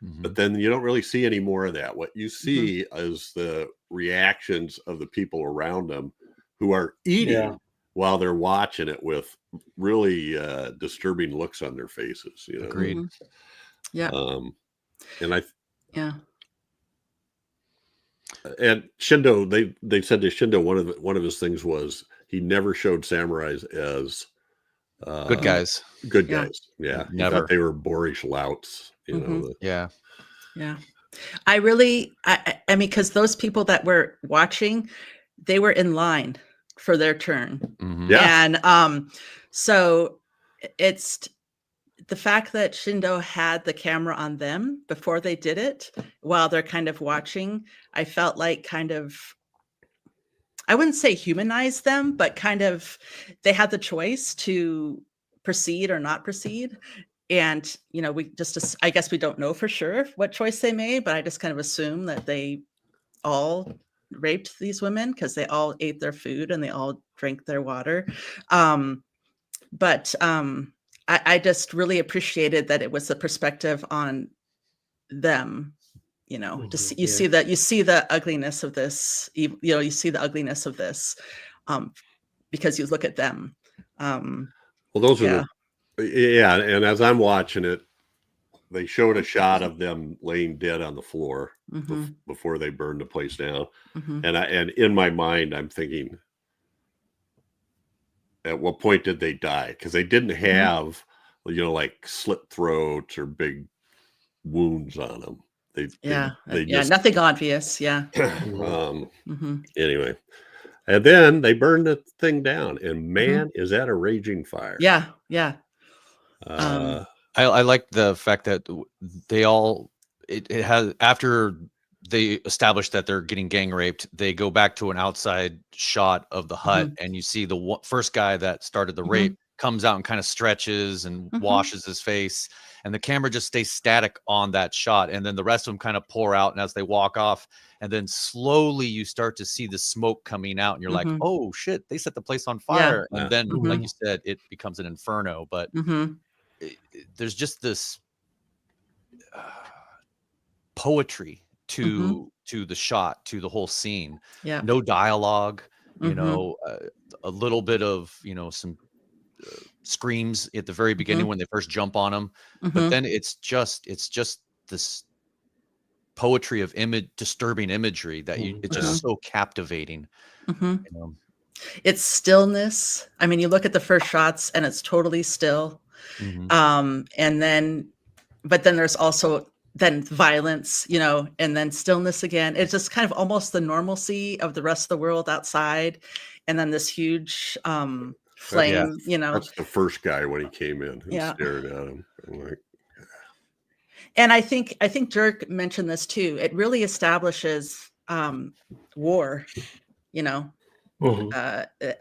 But then you don't really see any more of that. What you see is the reactions of the people around them who are eating while they're watching it with really disturbing looks on their faces. Agreed. Yeah. And Shindô, they said to Shindô, one of his things was he never showed samurais as good guys. Good guys. Yeah. He Never. thought they were boorish louts. Yeah. I really, I mean, because those people that were watching, they were in line for their turn. Yeah. And so it's the fact that Shindô had the camera on them before they did it, while they're kind of watching, I felt like I wouldn't say humanize them, but kind of they had the choice to proceed or not proceed. And, I guess we don't know for sure what choice they made, but I just kind of assume that they all raped these women because they all ate their food and they all drank their water. But I just really appreciated that it was the perspective on them. To see, you see the ugliness of this. You see the ugliness of this because you look at them. Well, those are and as I'm watching it, they showed a shot of them laying dead on the floor before they burned the place down. And in my mind, I'm thinking, at what point did they die? Because they didn't have, like slit throats or big wounds on them. They just, nothing obvious. Yeah. Anyway, and then they burned the thing down, and man, is that a raging fire? Yeah. I like the fact that they all it has, after they establish that they're getting gang raped, they go back to an outside shot of the hut, and you see the first guy that started the rape comes out and kind of stretches and washes his face, and the camera just stays static on that shot, and then the rest of them kind of pour out, and as they walk off, and then slowly you start to see the smoke coming out, and you're like, oh shit, they set the place on fire. And then like you said, it becomes an inferno. But there's just this poetry to the shot, to the whole scene. No dialogue, a little bit of some screams at the very beginning when they first jump on him, but then it's just this poetry of disturbing imagery that it's just so captivating. It's stillness. I mean, you look at the first shots and it's totally still. And then there's also violence, and then stillness again. It's just kind of almost the normalcy of the rest of the world outside, and then this huge flame. That's the first guy when he came in and stared at him. And I think Dirk mentioned this too. It really establishes war,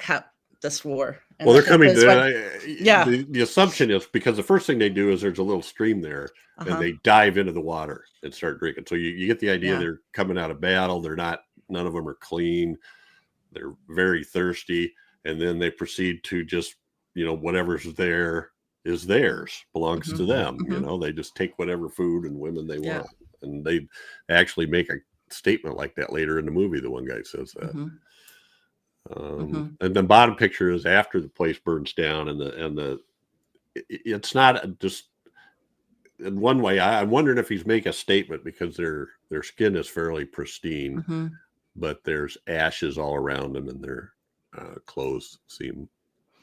how this war. And well, they're coming to the assumption is because the first thing they do is there's a little stream there, and they dive into the water and start drinking. So you get the idea they're coming out of battle. None of them are clean. They're very thirsty, and then they proceed to just whatever's there is theirs, belongs to them. They just take whatever food and women they want, and they actually make a statement like that later in the movie. The one guy says that. And the bottom picture is after the place burns down, and it's not just in one way. I'm wondering if he's making a statement because their skin is fairly pristine, but there's ashes all around them, and their clothes seem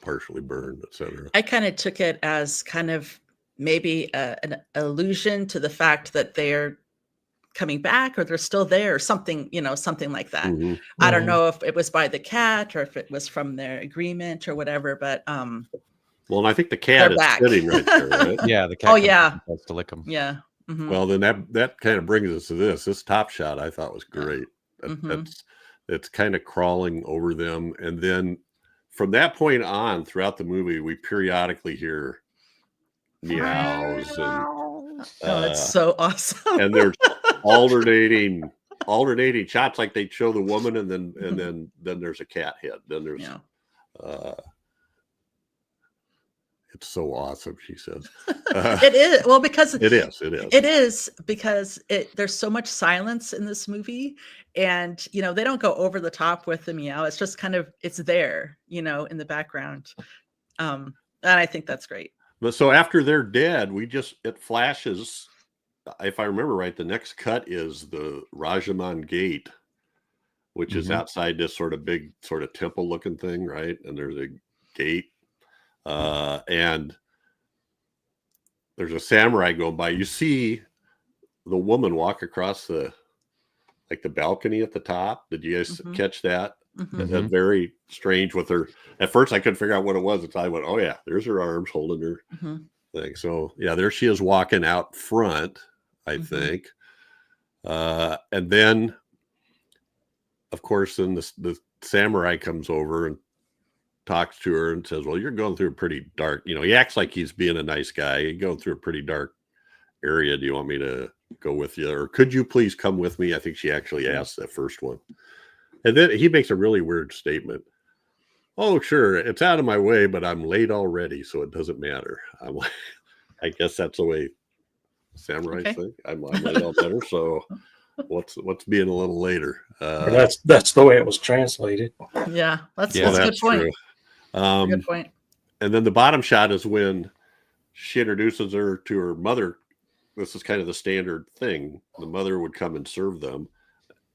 partially burned, etc. I kind of took it as kind of maybe an allusion to the fact that they're coming back or they're still there or something, something like that. Mm-hmm. I don't know if it was by the cat or if it was from their agreement or whatever, but well, and I think the cat is back. sitting right there, right? Yeah, the cat. Oh, yeah. Tries to lick him. Yeah. Mm-hmm. Well, then that kind of brings us to this top shot. I thought was great. Mm-hmm. It's kind of crawling over them, and then from that point on, throughout the movie, we periodically hear meows and It's so awesome. and there's alternating shots, like they show the woman, and then there's a cat head. Then there's it's so awesome, she says. It is. Well, because it is. It is because there's so much silence in this movie, and they don't go over the top with the meow. It's just kind of it's there, in the background, and I think that's great. But so after they're dead, it flashes. If I remember right, the next cut is the Rajamon Gate, which is outside this sort of big sort of temple looking thing, right? And there's a gate. And there's a samurai going by. You see the woman walk across the balcony at the top. Did you guys catch that? Mm-hmm. That's very strange with her. At first, I couldn't figure out what it was until I went, oh, yeah, there's her arms holding her thing. So, yeah, there she is walking out front, I think. And then, of course, then the samurai comes over and talks to her and says, well, you're going through a pretty dark, he acts like he's being a nice guy. You're going through a pretty dark area. Do you want me to go with you? Or could you please come with me? I think she actually asked that first one. And then he makes a really weird statement. Oh, sure. It's out of my way, but I'm late already, so it doesn't matter. I'm like, I guess that's the way samurais think. I'm late all better. So what's being a little later? That's the way it was translated. Yeah, that's a that's good point. true. Good point. And then the bottom shot is when she introduces her to her mother. This is kind of the standard thing. The mother would come and serve them,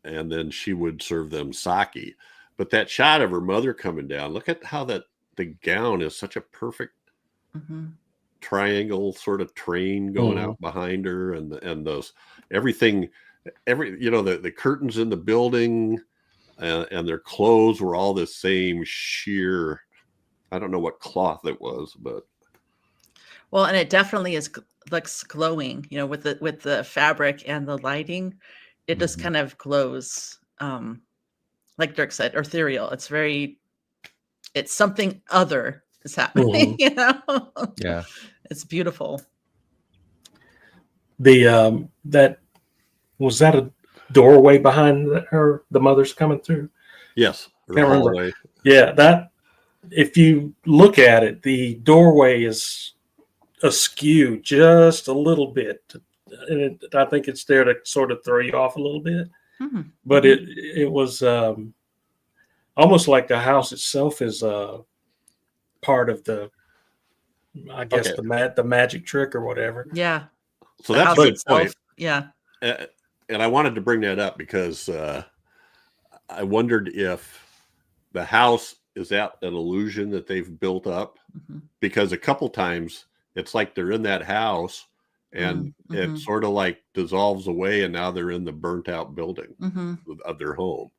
and then she would serve them sake. But that shot of her mother coming down, look at how the gown is such a perfect triangle sort of train going out behind her, and those everything, the curtains in the building and their clothes were all the same sheer. I don't know what cloth it was, but well, and it definitely looks glowing, with the fabric and the lighting. It just kind of glows, like Dirk said, ethereal. It's something other is happening, Yeah. It's beautiful. That was that a doorway behind her, the mother's coming through? yes, Can't remember. Yeah, that if you look at it, the doorway is askew just a little bit, and I think it's there to sort of throw you off a little bit. But it was almost like the house itself is part of the, I guess the magic trick or whatever. Yeah. So that's a good point. Yeah. And I wanted to bring that up because I wondered if the house is that an illusion that they've built up, because a couple times it's like they're in that house and it sort of like dissolves away, and now they're in the burnt out building of their home.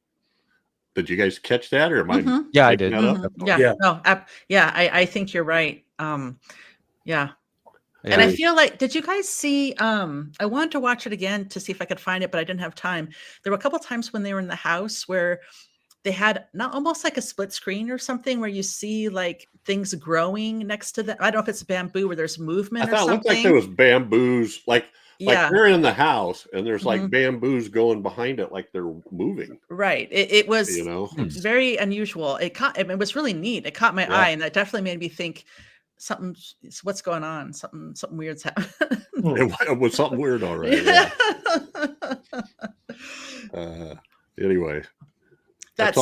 Did you guys catch that, or am I? Yeah, I did. Yeah. No. I think you're right. Yeah. And I feel like, did you guys see, I wanted to watch it again to see if I could find it, but I didn't have time. There were a couple of times when they were in the house where they had not almost like a split screen or something where you see like things growing next to them. I don't know if it's bamboo where there's movement or something. It looked like there was bamboos, like they're in the house and there's like bamboos going behind it, like they're moving. Right. It was very unusual. It was really neat. It caught my eye, and that definitely made me think what's going on? Something weird's happening. It was something weird, all right. Yeah. Anyway. That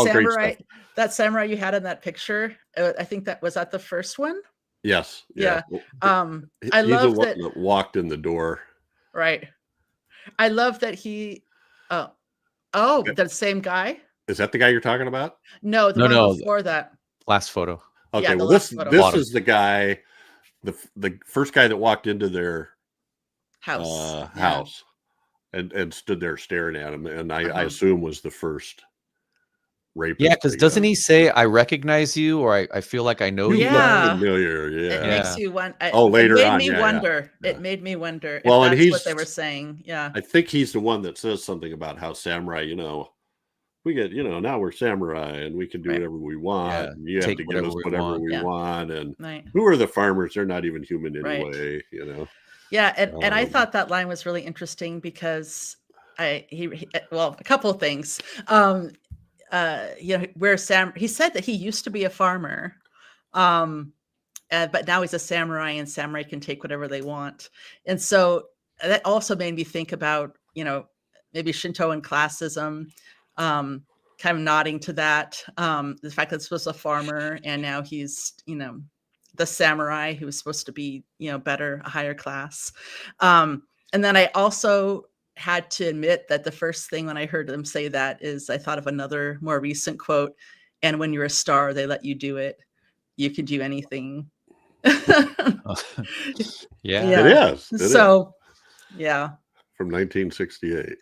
samurai you had in that picture, I think that was at the first one. Yes. Yeah. I love that walked in the door. Right. I love that he. The same guy. Is that the guy you're talking about? No, the one before that. Last photo. Okay, Yeah, the well last this photo. is the guy, the first guy that walked into their House. Yeah. house and stood there staring at him, and I Uh-huh. assume was the first rapist. Yeah, because doesn't he say, "I recognize you," or "I feel like I know You you"? look Yeah. familiar, It yeah. makes you want. Oh, later it made on, me yeah, wonder. yeah. It made me wonder if Well, and that's what they he's- were saying. Yeah. I think he's the one that says something about how samurai, we get, now we're samurai and we can do Right. whatever we want. Yeah, And you have take to give whatever us we whatever want. we Yeah. want. And Right. who are the farmers? They're not even human Right. anyway, Yeah, and I Um, thought that line was really interesting because well, a couple of things. Where he said that he used to be a farmer, but now he's a samurai, and samurai can take whatever they want. And so that also made me think about, maybe Shinto and classism, kind of nodding to that. The fact that this was a farmer and now he's, the samurai who was supposed to be, better, a higher class. And then I also had to admit that the first thing when I heard them say that is I thought of another more recent quote. And when you're a star, they let you do it. You can do anything. Yeah. It is. So, yeah. From 1968.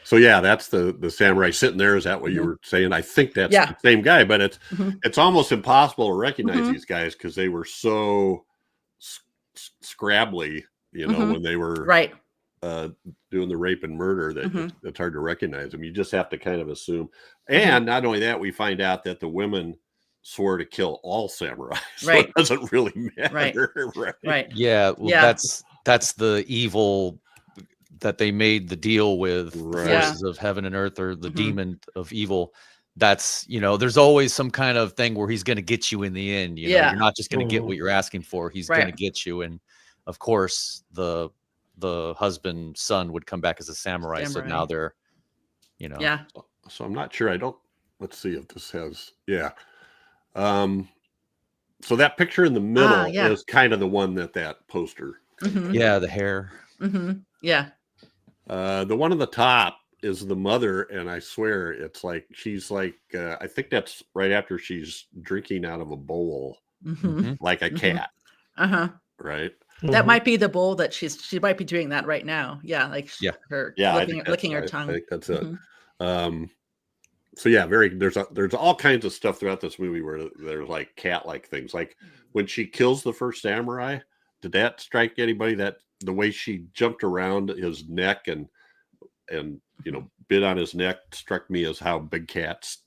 So yeah, that's the samurai sitting there. Is that what you were saying? I think that's the same guy, but it's almost impossible to recognize these guys because they were so scrabbly, when they were right. Doing the rape and murder that it's hard to recognize them. You just have to kind of assume. And not only that, we find out that the women swore to kill all samurai. So Right. it doesn't really matter. Right. Yeah. Well, that's the evil that they made the deal with the forces of heaven and earth, or the demon of evil. That's, there's always some kind of thing where he's going to get you in the end. You're not just going to get what you're asking for. He's going to get you. And of course the husband son would come back as a samurai. So now they're, So I'm not sure. Let's see if this has, so that picture in the middle is kind of the one that poster. Yeah. The hair. Yeah. The one on the top is the mother, and I swear it's like she's like I think that's right after she's drinking out of a bowl, like a cat. Right. That might be the bowl that she might be doing that right now. Yeah, like her licking her tongue. I think that's it. So yeah, there's all kinds of stuff throughout this movie where there's like cat-like things. Like when she kills the first samurai, did that strike anybody? That the way she jumped around his neck and bit on his neck struck me as how big cats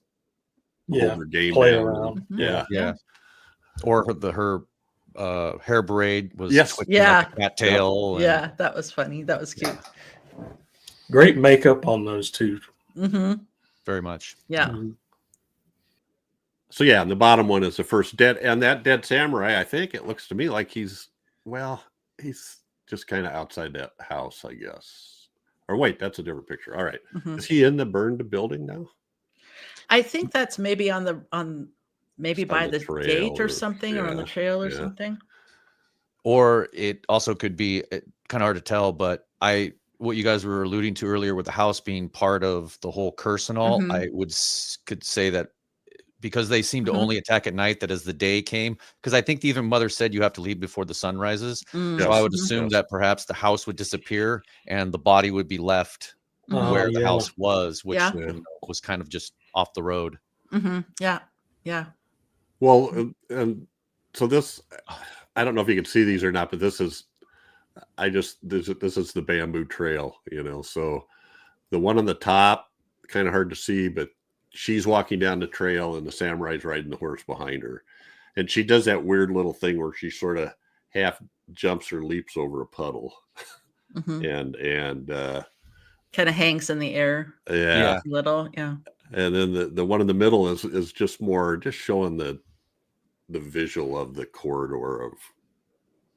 hold their game play down. around. Yeah. Or her hair braid was twitching like a cat tail. Yeah, that was funny. That was cute. Great makeup on those two. Very much. Yeah. So yeah, and the bottom one is the first dead, and that dead samurai, I think it looks to me like he's just kind of outside that house, I guess. Or wait, that's a different picture. All right. Is he in the burned building now? I think that's maybe by the gate or something, or on the trail or something. Or it also could be kind of hard to tell, but what you guys were alluding to earlier with the house being part of the whole curse and all, I could say that because they seem to only attack at night, that as the day came, because I think even mother said you have to leave before the sun rises. So I would assume that perhaps the house would disappear and the body would be left where the house was, which was kind of just off the road. Yeah. Well, and so this, I don't know if you can see these or not, but this is the bamboo trail, so the one on the top, kind of hard to see, but she's walking down the trail and the samurai's riding the horse behind her. And she does that weird little thing where she sort of half jumps or leaps over a puddle and kind of hangs in the air. Yeah. A little. Yeah. And then the one in the middle is just showing the visual of the corridor of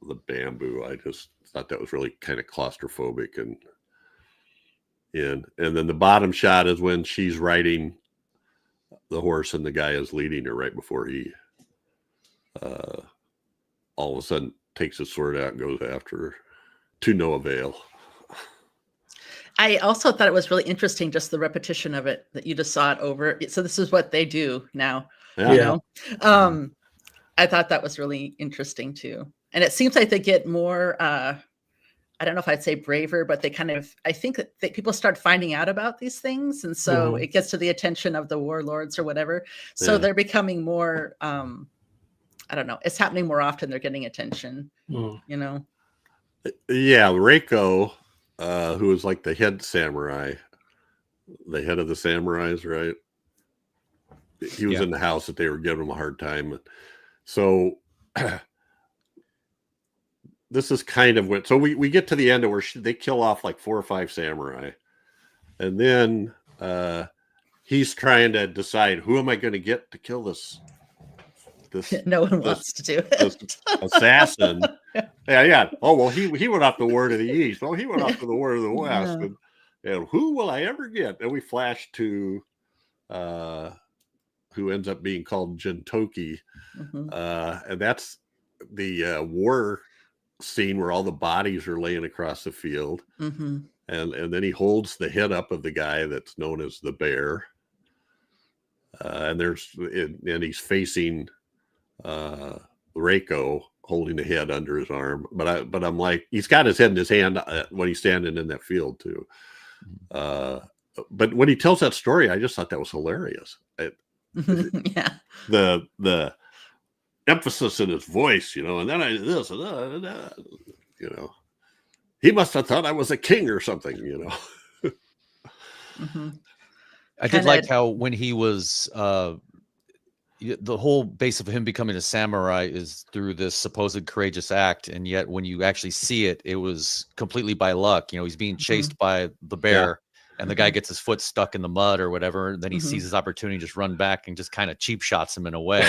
the bamboo. I just thought that was really kind of claustrophobic and then the bottom shot is when she's riding the horse and the guy is leading her right before he all of a sudden takes his sword out and goes after her to no avail. I also thought it was really interesting, just the repetition of it, that you just saw it over. So this is what they do now. Yeah. You know, I thought that was really interesting too. And it seems like they get more. I don't know if I'd say braver, but they kind of. I think that people start finding out about these things, and so it gets to the attention of the warlords or whatever. So they're becoming more. I don't know. It's happening more often. They're getting attention. You know. Yeah, Reiko, who was like the head samurai, the head of the samurais, right? He was in the house that they were giving him a hard time. So this is kind of what. So we get to the end of where they kill off like 4 or 5 samurai, and then he's trying to decide, who am I going to get to kill this no one wants to do it. Assassin. Yeah. Oh, well, he went off the war to the east. Oh, he went off to the war to the west. And who will I ever get? And we flash to who ends up being called Jintoki. And that's the war scene where all the bodies are laying across the field. And then he holds the head up of the guy that's known as the bear. And he's facing Reiko, holding the head under his arm, but I'm like, he's got his head in his hand when he's standing in that field too. But when he tells that story, I just thought that was hilarious. The emphasis in his voice, and then I did this, he must have thought I was a king or something, I did like how when he was the whole base of him becoming a samurai is through this supposed courageous act, and yet when you actually see it, it was completely by luck. He's being chased by the bear, and the guy gets his foot stuck in the mud or whatever. And then he sees his opportunity, just run back and just kind of cheap shots him in a way.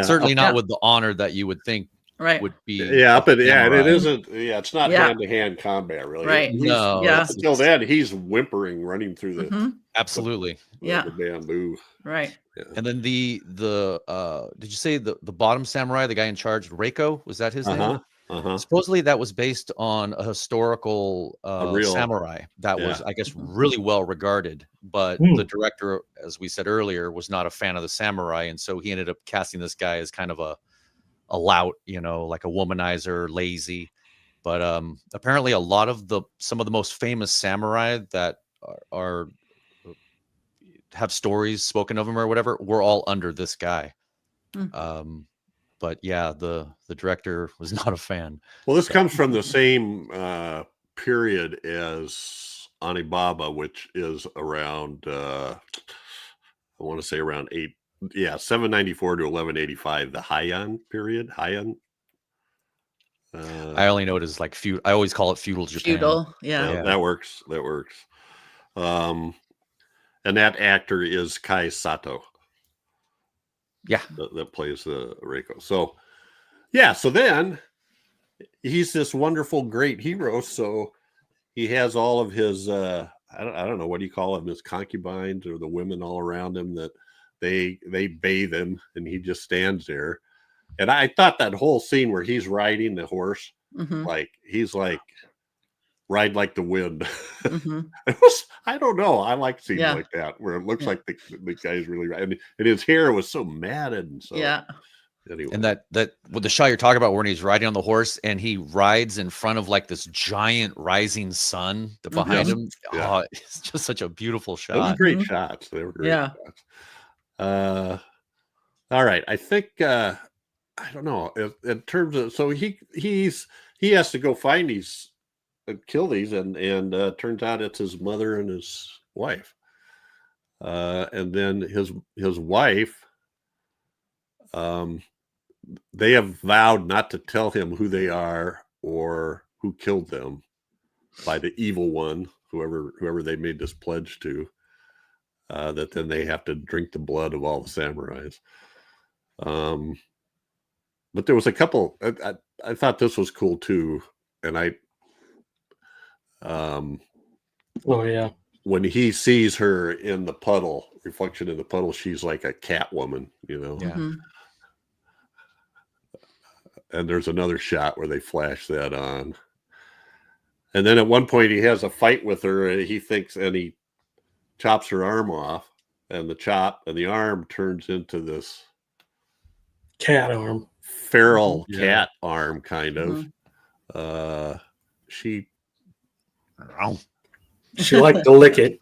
Certainly not with the honor that you would think would be. But it isn't. It's not hand-to-hand combat, really. Right. No. Until then, he's whimpering, running through the absolutely the bamboo. Right. And then the did you say the bottom samurai, the guy in charge, Reiko, was that his name? Supposedly that was based on a historical samurai that was, I guess, really well regarded. But the director, as we said earlier, was not a fan of the samurai, and so he ended up casting this guy as kind of a lout, like a womanizer, lazy. But apparently a lot of some of the most famous samurai that are have stories spoken of him or whatever were all under this guy. But yeah, the director was not a fan. Well, this comes from the same period as Onibaba, which is around I want to say around 794 to 1185, the Heian period. I only know it as like feudal. I always call it feudal Japan. That works. And that actor is Kai Sato. That plays the Reiko. So then he's this wonderful, great hero. So he has all of his, I don't know, what do you call them? His concubines or the women all around him that they bathe him, and he just stands there. And I thought that whole scene where he's riding the horse, like he's like, ride like the wind. I don't know. I like scenes like that where it looks like the guy's really right, and his hair was so matted. And so anyway. And that with the shot you're talking about when he's riding on the horse and he rides in front of like this giant rising sun behind him. Oh, it's just such a beautiful shot. Those were great shots. They were great shots. All right. I think I don't know in terms of, so he has to go find these kill these, and turns out it's his mother and his wife, and then his wife, they have vowed not to tell him who they are or who killed them by the evil one, whoever they made this pledge to, that then they have to drink the blood of all the samurais. But there was a couple, I thought this was cool too, and when he sees her in the puddle, reflection in the puddle, she's like a cat woman, and there's another shot where they flash that on, and then at one point he has a fight with her, and he thinks, and he chops her arm off, and the chop, and the arm turns into this Cat arm. feral Yeah. cat arm, kind of. Mhm. She She liked to lick it.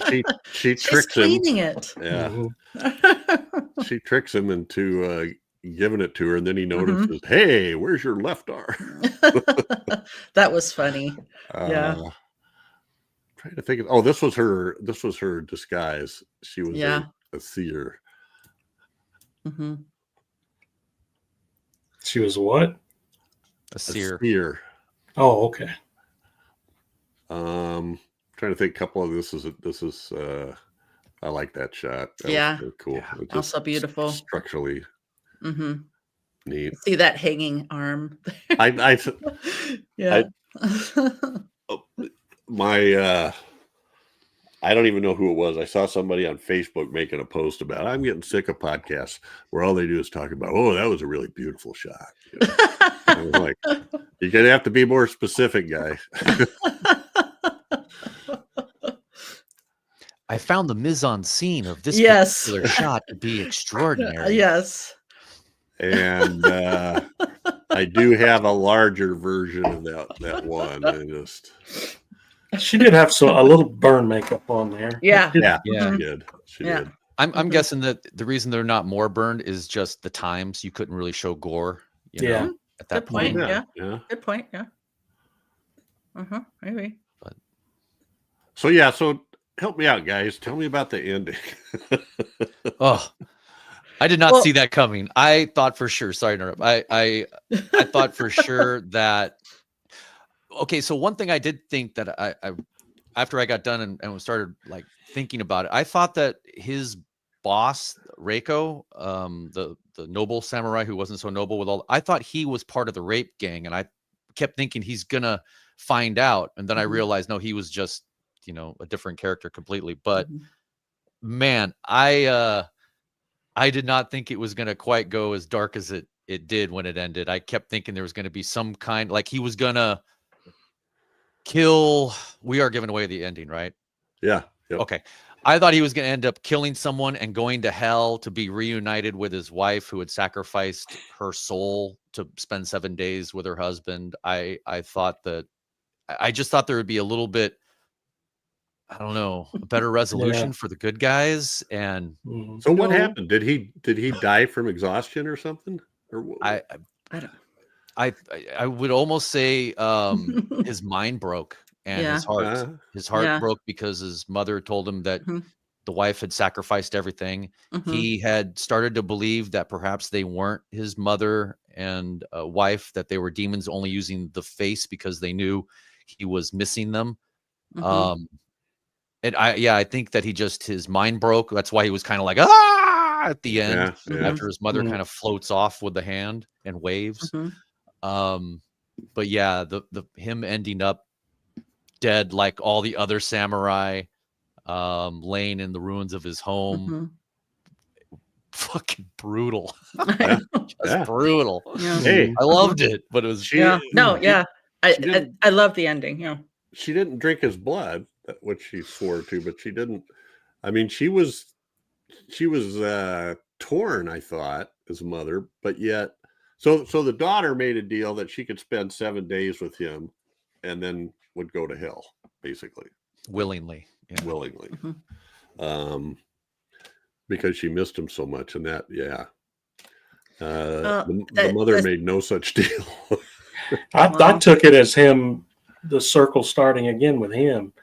she She's tricks him. cleaning it. Yeah, Mhm. she tricks him into giving it to her, and then he notices, "Hey, where's your left arm?" That was funny. Yeah. Trying to think of. Oh, this was her disguise. She was Yeah. a seer. hmm She was what? A A seer. seer. Oh, okay. Trying to think. A couple of this is. I like that shot. That Yeah. was cool. Yeah. It Also beautiful. Structurally hmm neat. See that hanging arm? I Yeah. my I don't even know who it was. I saw somebody on Facebook making a post about, I'm getting sick of podcasts where all they do is talk about, oh, that was a really beautiful shot. You know? I was like, you're gonna have to be more specific, guy. I found the mise-en-scene of this Yes. particular shot to be extraordinary. Yes. And I do have a larger version of that one. I just She did have a little burn makeup on there. Yeah. yeah, Yeah. she did. She Yeah. did. I'm Mhm. guessing that the reason they're not more burned is just the times you couldn't really show gore. You Yeah. know, at that Good point. point. Yeah. Good point. Yeah. Maybe. So help me out, guys. Tell me about the ending. Oh, I did not Well- see that coming. I thought for sure. Sorry to interrupt. I thought for sure that. Okay, so one thing I did think that I after I got done and started like thinking about it, I thought that his boss Reiko, the noble samurai who wasn't so noble with all, I thought he was part of the rape gang, and I kept thinking he's gonna find out, and then I Mhm. realized no, he was just a different character completely. But Mhm. man, I did not think it was gonna quite go as dark as it did when it ended. I kept thinking there was gonna be some kind, like he was gonna kill. We are giving away the ending, right? Yeah. Yep. Okay. I thought he was going to end up killing someone and going to hell to be reunited with his wife who had sacrificed her soul to spend 7 days with her husband. I thought that I just thought there would be a little bit, I don't know, a better resolution for the good guys. And Mhm. So what No. happened? Did he die from exhaustion or something? Or what? I don't. I would almost say his mind broke and Yeah. his heart Yeah. broke because his mother told him that Mhm. the wife had sacrificed everything. Mhm. He had started to believe that perhaps they weren't his mother and wife, that they were demons only using the face because they knew he was missing them. Mhm. And I think that his mind broke. That's why he was kind of like, ah, at the end, Yeah. after his mother Mhm. kind of floats off with the hand and waves. Mhm. But yeah, the him ending up dead like all the other samurai, laying in the ruins of his home. Mhm. Fucking brutal. Yeah. Just Yeah. brutal. Yeah. Hey, I loved it, but it was Yeah. No. Yeah. she didn't- I love the ending. Yeah. she didn't drink his blood, which she swore to, but she didn't. I mean, she was torn, I thought, as a mother, but yet, so the daughter made a deal that she could spend 7 days with him, and then would go to hell, basically, willingly. Yeah. willingly, Mhm. because she missed him so much, and that, yeah. The that- mother that's- made no such deal. I Wow. took it as him, the circle starting again with him.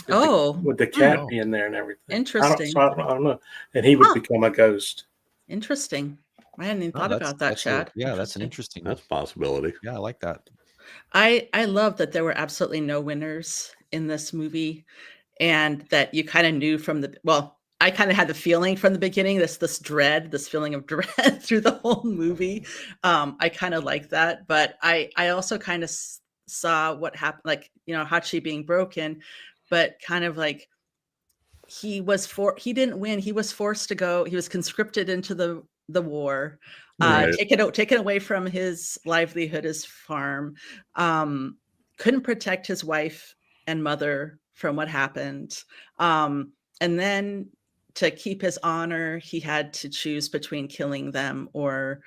With the cat Oh. being there and everything. Interesting. I don't know. And he would Huh. become a ghost. Interesting. I hadn't even Oh, thought about that, that's Chad. that's an Interesting. interesting. That's a possibility. Yeah, I like that. I love that there were absolutely no winners in this movie, and that you kind of knew from I kind of had the feeling from the beginning, this dread, this feeling of dread through the whole movie. I kind of like that, but I also kind of saw what happened, like, Hachi being broken, but kind of like he didn't win. He was forced to go. He was conscripted into the war, Right. taken away from his livelihood, his farm, couldn't protect his wife and mother from what happened. And then to keep his honor, he had to choose between killing them or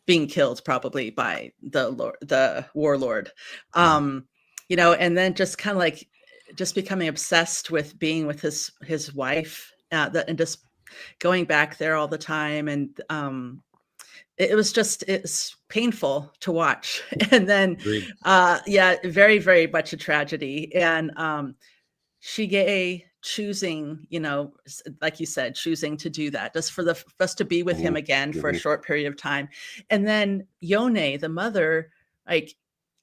being killed, probably by the warlord. You know, and then just kind of like just becoming obsessed with being with his wife, and just going back there all the time. And it's painful to watch. And then, yeah, very, very much a tragedy. And Shige choosing, you know, like you said, choosing to do that just for us to be with him again for a short period of time. And then Yone, the mother, like,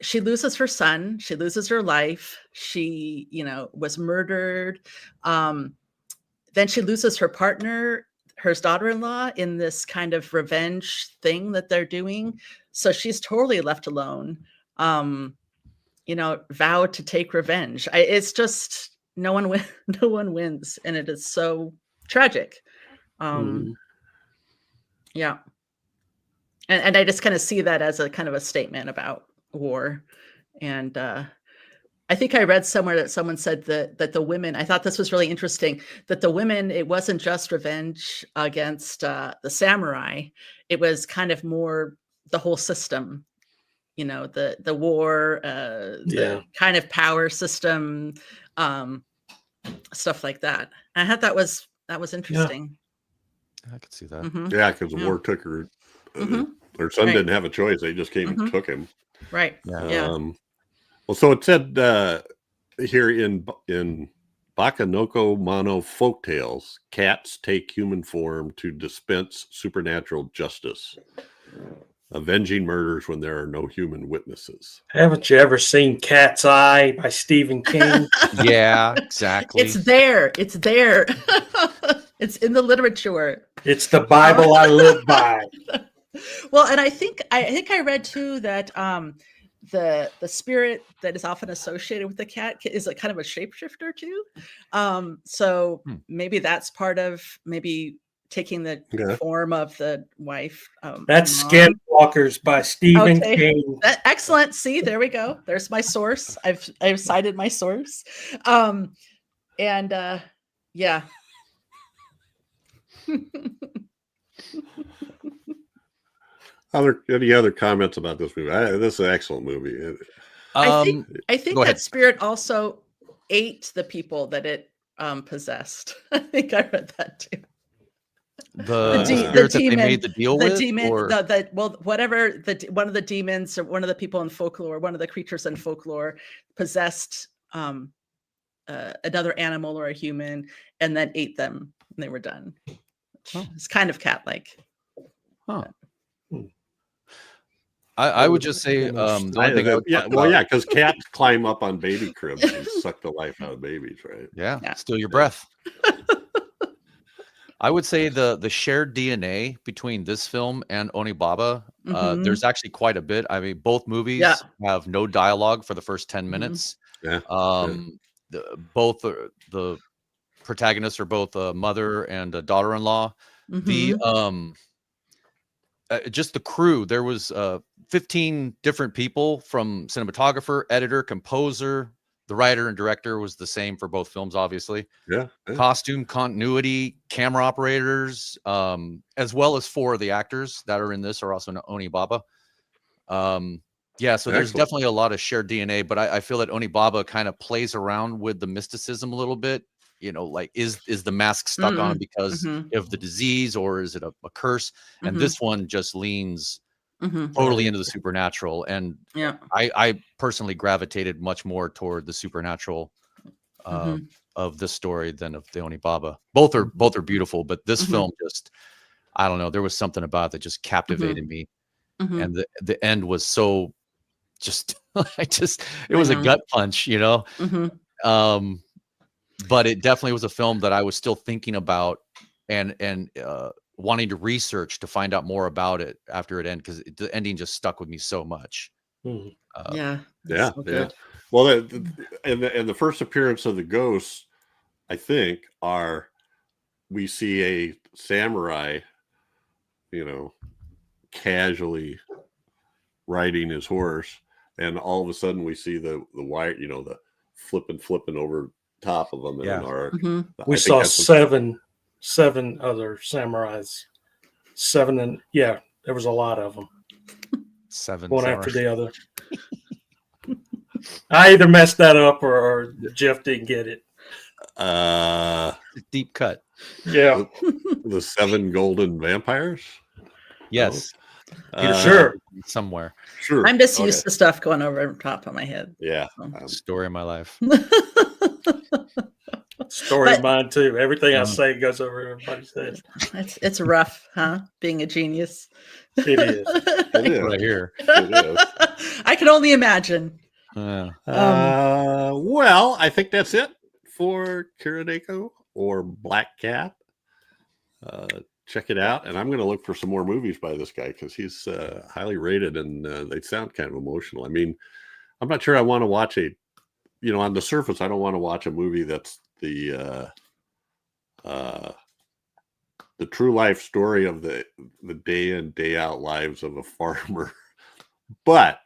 she loses her son, she loses her life, she, you know, was murdered. Then she loses her partner, her daughter-in-law, in this kind of revenge thing that they're doing. So she's totally left alone, you know, vowed to take revenge. It's just no one wins, and it is so tragic. Yeah. And I just kind of see that as a kind of a statement about war. And I think I read somewhere that someone said that the women, I thought this was really interesting, that the women, it wasn't just revenge against the samurai. It was kind of more the whole system, you know, the war, the kind of power system, stuff like that. I thought that was interesting. Yeah. I could see that. Yeah, because the war took her. Her son didn't have a choice; they just came and took him. Right. Yeah. Well, so it said here in Bakanoko Mono folktales, cats take human form to dispense supernatural justice, avenging murders when there are no human witnesses. Haven't you ever seen Cat's Eye by Stephen King? Yeah, exactly. It's there. It's there. It's in the literature. It's the Bible I live by. Well, and I think I read too that the spirit that is often associated with the cat is a kind of a shapeshifter too. So maybe that's part of maybe taking the form of the wife. That's Skinwalkers by Stephen King. Excellent. See, there we go. There's my source. I've cited my source. Yeah. Any other comments about this movie? This is an excellent movie. I think that spirit also ate the people that it possessed. I think I read that too. The spirit that they made the deal with? Whatever, one of the demons or one of the people in folklore, one of the creatures in folklore possessed another animal or a human and then ate them and they were done. It's kind of cat-like. Huh. I would just say because cats climb up on baby cribs and suck the life out of babies, right? Yeah. Steal your breath. I would say the shared DNA between this film and Onibaba, there's actually quite a bit. I mean, both movies have no dialogue for the first 10 minutes. Both the protagonists are both a mother and a daughter-in-law. Just the crew, there was 15 different people, from cinematographer, editor, composer. The writer and director was the same for both films, obviously. Costume, continuity, camera operators, as well as 4 of the actors that are in this are also in Onibaba. So there's definitely a lot of shared DNA, but I feel that Onibaba kind of plays around with the mysticism a little bit. You know, like, is the mask stuck on because of the disease, or is it a curse? And this one just leans totally into the supernatural. And I personally gravitated much more toward the supernatural of this story than of the Onibaba. Both are beautiful, but this film just, I don't know, there was something about it that just captivated me. And the end was so just, it was a gut punch, you know? But it definitely was a film that I was still thinking about and wanting to research to find out more about it after it ended, because the ending just stuck with me so much. Well, and the first appearance of the ghosts, I think, we see a samurai, you know, casually riding his horse, and all of a sudden we see the wire, you know, the flipping over top of them in an arc. Mm-hmm. We saw seven other samurais. There was a lot of them. 7 one samurai. after the other. I either messed that up or Jeff didn't get it. Deep cut. Yeah, The 7 golden vampires. Yes. sure. Somewhere. Sure. I'm just used to stuff going over the top of my head. Yeah. Story of my life. Story But- of mine too. Everything I say goes over everybody's head. It's rough, huh? Being a genius. It is. It is. Right here. It is. I can only imagine. Yeah. Well, I think that's it for Kuroneko or Black Cat. Check it out, and I'm going to look for some more movies by this guy because he's highly rated, and they sound kind of emotional. I mean, I'm not sure I want to watch on the surface, I don't want to watch a movie that's the true life story of the day in, day out lives of a farmer, but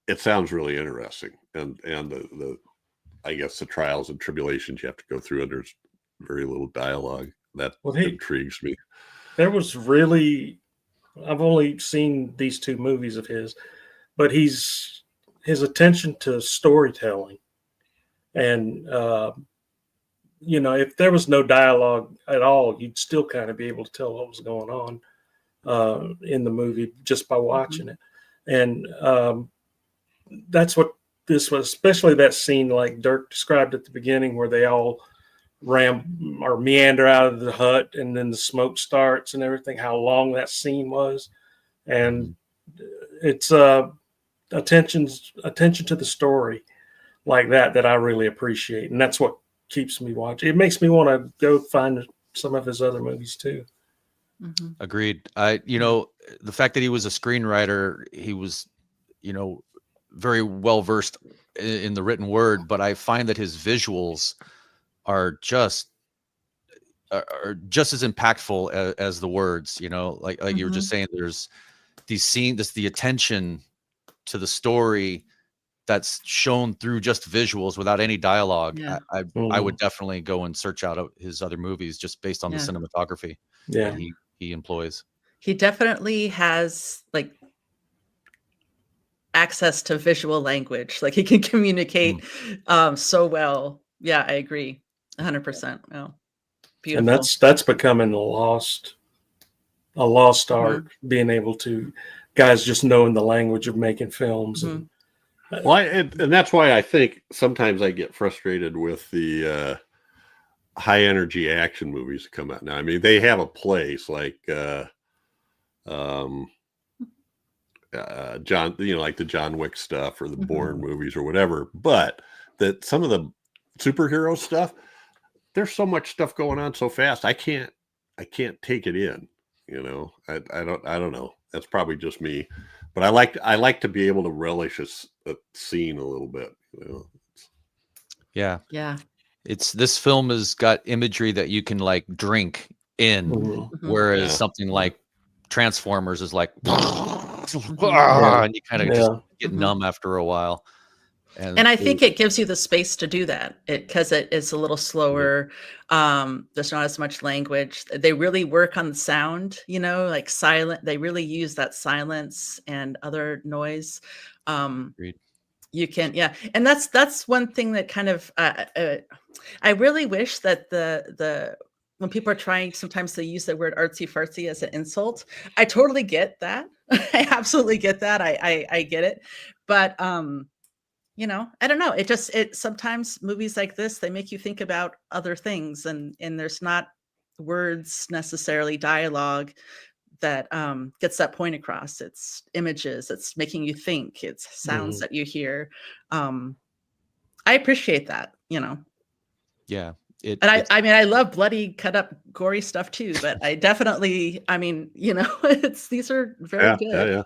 it sounds really interesting, and the I guess the trials and tribulations you have to go through, and there's very little dialogue. That intrigues me. There was really, I've only seen these 2 movies of his, but his attention to storytelling, and if there was no dialogue at all, you'd still kind of be able to tell what was going on in the movie just by watching it. And that's what this was, especially that scene like Dirk described at the beginning where they all meander out of the hut and then the smoke starts and everything, how long that scene was. And it's attention to the story like that I really appreciate. And that's what keeps me watching. It makes me want to go find some of his other movies too. Mm-hmm. Agreed. The fact that he was a screenwriter, he was, very well versed in the written word, but I find that his visuals are just as impactful as the words, like you were just saying, there's these scenes, the attention to the story that's shown through just visuals without any dialogue. Yeah. I would definitely go and search out his other movies just based on the cinematography that he employs. He definitely has like access to visual language. Like he can communicate so well. Yeah, I agree. 100%. Oh, beautiful. And that's becoming a lost art, being able to guys just knowing the language of making films. And that's why I think sometimes I get frustrated with the high energy action movies that come out now. I mean, they have a place like John, like the John Wick stuff or the Bourne movies or whatever, but that some of the superhero stuff, there's so much stuff going on so fast. I can't take it in, I don't know. That's probably just me, but I like to be able to relish a scene a little bit, Yeah. Yeah. This film has got imagery that you can like drink in, whereas something like Transformers is like, and you kind of just get numb after a while. And I think it gives you the space to do that because it is a little slower. There's not as much language. They really work on the sound, like silent. They really use that silence and other noise. You can, and that's one thing that kind of I really wish that the when people are trying, sometimes they use the word artsy fartsy as an insult. I totally get that. I absolutely get that. I get it, but I don't know. It sometimes movies like this, they make you think about other things, and there's not words necessarily, dialogue that gets that point across. It's images. It's making you think. It's sounds that you hear. I appreciate that. Yeah. I love bloody, cut up, gory stuff too. But I definitely, these are very good. Yeah.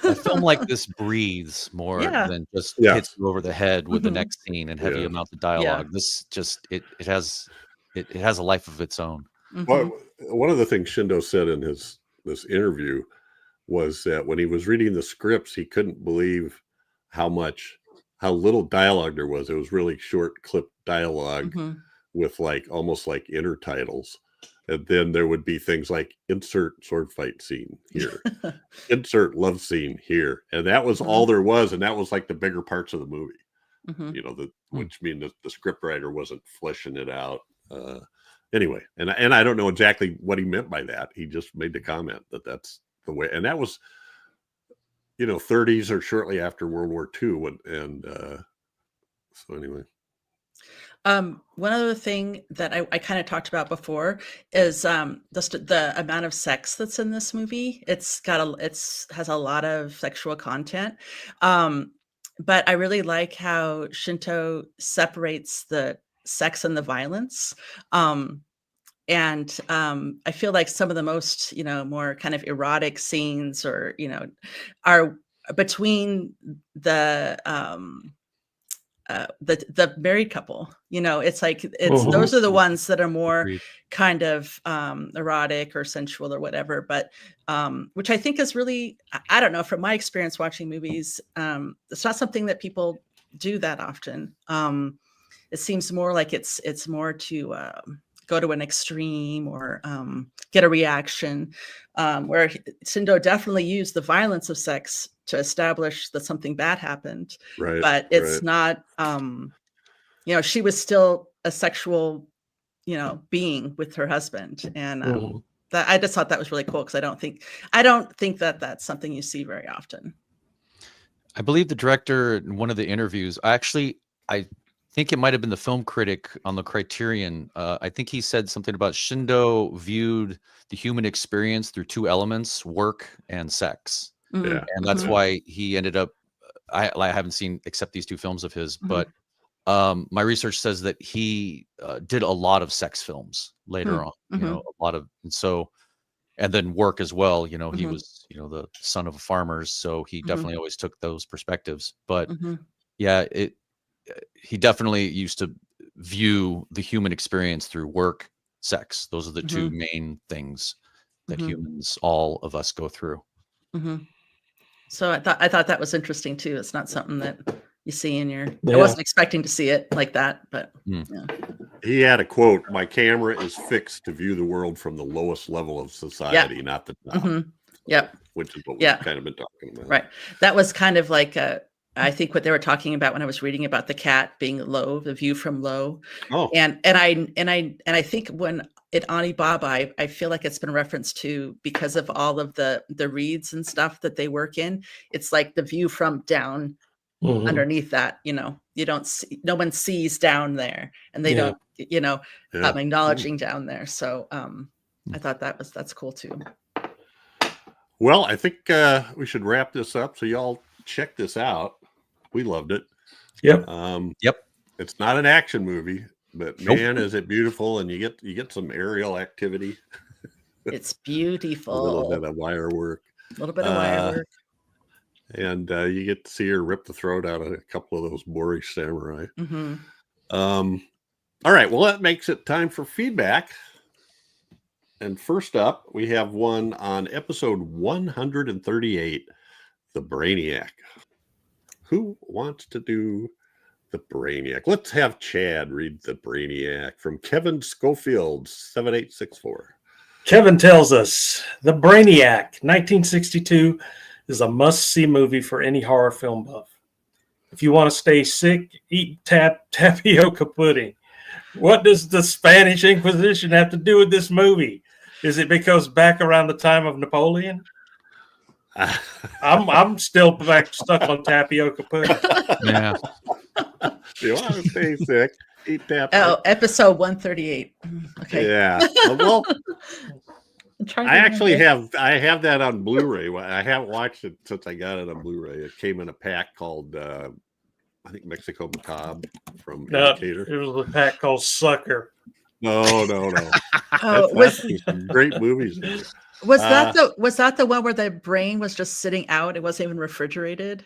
A film like this breathes more than just hits you over the head with the next scene and heavy amounts of dialogue. This just it has a life of its own. Well, one of the things Shindô said in this interview was that when he was reading the scripts, he couldn't believe how much how little dialogue there was. It was really short clip dialogue Mhm. with like almost like intertitles. And then there would be things like insert sword fight scene here, insert love scene here. And that was all there was. And that was like the bigger parts of the movie, Mhm. you know, which means the script writer wasn't fleshing it out. Anyway, and I don't know exactly what he meant by that. He just made the comment that that's the way. And that was, you know, 30s or shortly after World War II. So anyway. One other thing that I kind of talked about before is the amount of sex that's in this movie. It's has a lot of sexual content, but I really like how Shindô separates the sex and the violence. And I feel like some of the most, you know, more kind of erotic scenes, or are between the married couple. You know, it's like those are the ones that are more Agreed. kind of erotic or sensual or whatever, but which I think is really, I don't know, from my experience watching movies, it's not something that people do that often. It seems more like it's more to go to an extreme or get a reaction, where Shindô definitely used the violence of sex to establish that something bad happened, Right. but it's not, you know, she was still a sexual, you know, being with her husband. And that, I just thought that was really cool, because I don't think that that's something you see very often. I believe the director in one of the interviews, I think it might have been the film critic on the Criterion. I think he said something about Shindô viewed the human experience through two elements, work and sex. Yeah. And that's why he ended up, I haven't seen except these two films of his, but my research says that he did a lot of sex films later on, you know, a lot of, and then work as well. You know, he was, you know, the son of farmers, so he definitely always took those perspectives. But yeah, he definitely used to view the human experience through work, sex. Those are the two main things that humans, all of us, go through. So I thought that was interesting too. It's not something that you see in your. I wasn't expecting to see it like that, but yeah. He had a quote: "My camera is fixed to view the world from the lowest level of society, not the top." Yep. Which is what we've kind of been talking about. Right. That was kind of like I think what they were talking about when I was reading about the cat being low, the view from low. Oh. And I think when at Onibaba, I feel like it's been referenced to, because of all of the reeds and stuff that they work in. It's like the view from down underneath that, you know, you don't see, no one sees down there, and they don't, you know, acknowledging down there. So I thought that's cool too. Well, I think we should wrap this up. So y'all check this out. We loved it. Yep. It's not an action movie, but man, is it beautiful, and you get some aerial activity. It's beautiful. A little bit of wire work. And you get to see her rip the throat out of a couple of those boorish samurai. All right. Well, that makes it time for feedback. And first up, we have one on episode 138, The Brainiac. Who wants to do The Brainiac? Let's have Chad read The Brainiac from Kevin Schofield, 7864. Kevin tells us, The Brainiac, 1962, is a must-see movie for any horror film buff. If you want to stay sick, eat tapioca pudding. What does the Spanish Inquisition have to do with this movie? Is it because back around the time of Napoleon? I'm still stuck on tapioca pudding. Yeah. You want to stay sick, eat tapioca. Oh, episode 138. Okay. Yeah. Well, I actually have that on Blu-ray. I haven't watched it since I got it on Blu-ray. It came in a pack called I think Mexico Macabre from Indicator. It was a pack called Sucker. No. Oh, that's some great movies. Was that the one where the brain was just sitting out? It wasn't even refrigerated.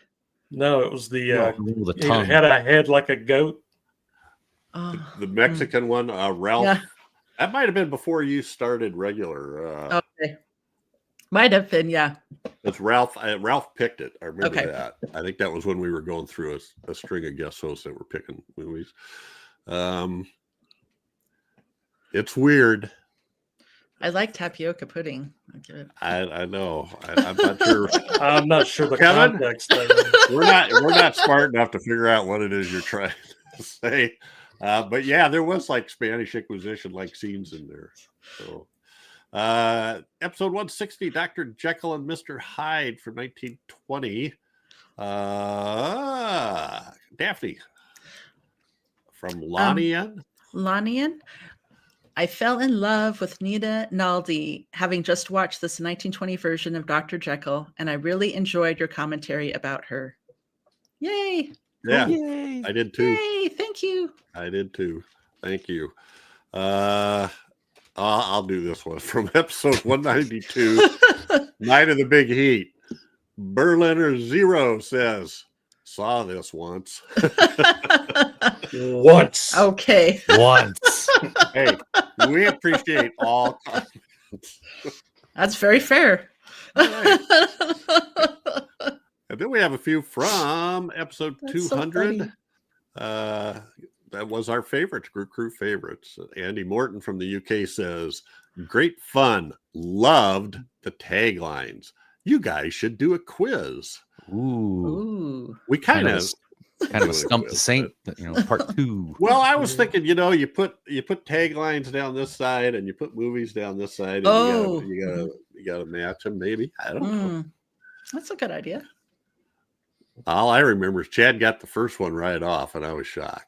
No, it was the tongue. It had a head like a goat. The Mexican one, Ralph. Yeah. That might have been before you started regular. Okay. Might have been, yeah. It's Ralph. Ralph picked it. I remember Okay. that. I think that was when we were going through a string of guest hosts that were picking movies. It's weird. I like tapioca pudding. I'll give it. I know. I'm not sure. I'm not sure the Kevin? context. We're not smart enough to figure out what it is you're trying to say. But yeah, there was like Spanish Inquisition like scenes in there. So episode 160, Dr. Jekyll and Mr. Hyde from 1920. Daphne from Lanian. Lanian. I fell in love with Nina Naldi, having just watched this 1920 version of Dr. Jekyll, and I really enjoyed your commentary about her. Yay! Yeah, Yay. I did too. Yay! Thank you. I did too. Thank you. I'll do this one from episode 192, Night of the Big Heat. Berliner Zero says, saw this once. Once. Okay. Once. Hey, we appreciate all comments. That's very fair. All right. And then we have a few from episode That's so 200. That was our favorite, Grue-Crew favorites. Andy Morton from the UK says, great fun. Loved the taglines. You guys should do a quiz. Ooh. Ooh. We kind of a stump the saint, part 2. Well, I was thinking, you put taglines down this side and you put movies down this side. And Oh. you gotta match them. Maybe, I don't know. That's a good idea. All I remember is Chad got the first one right off, and I was shocked.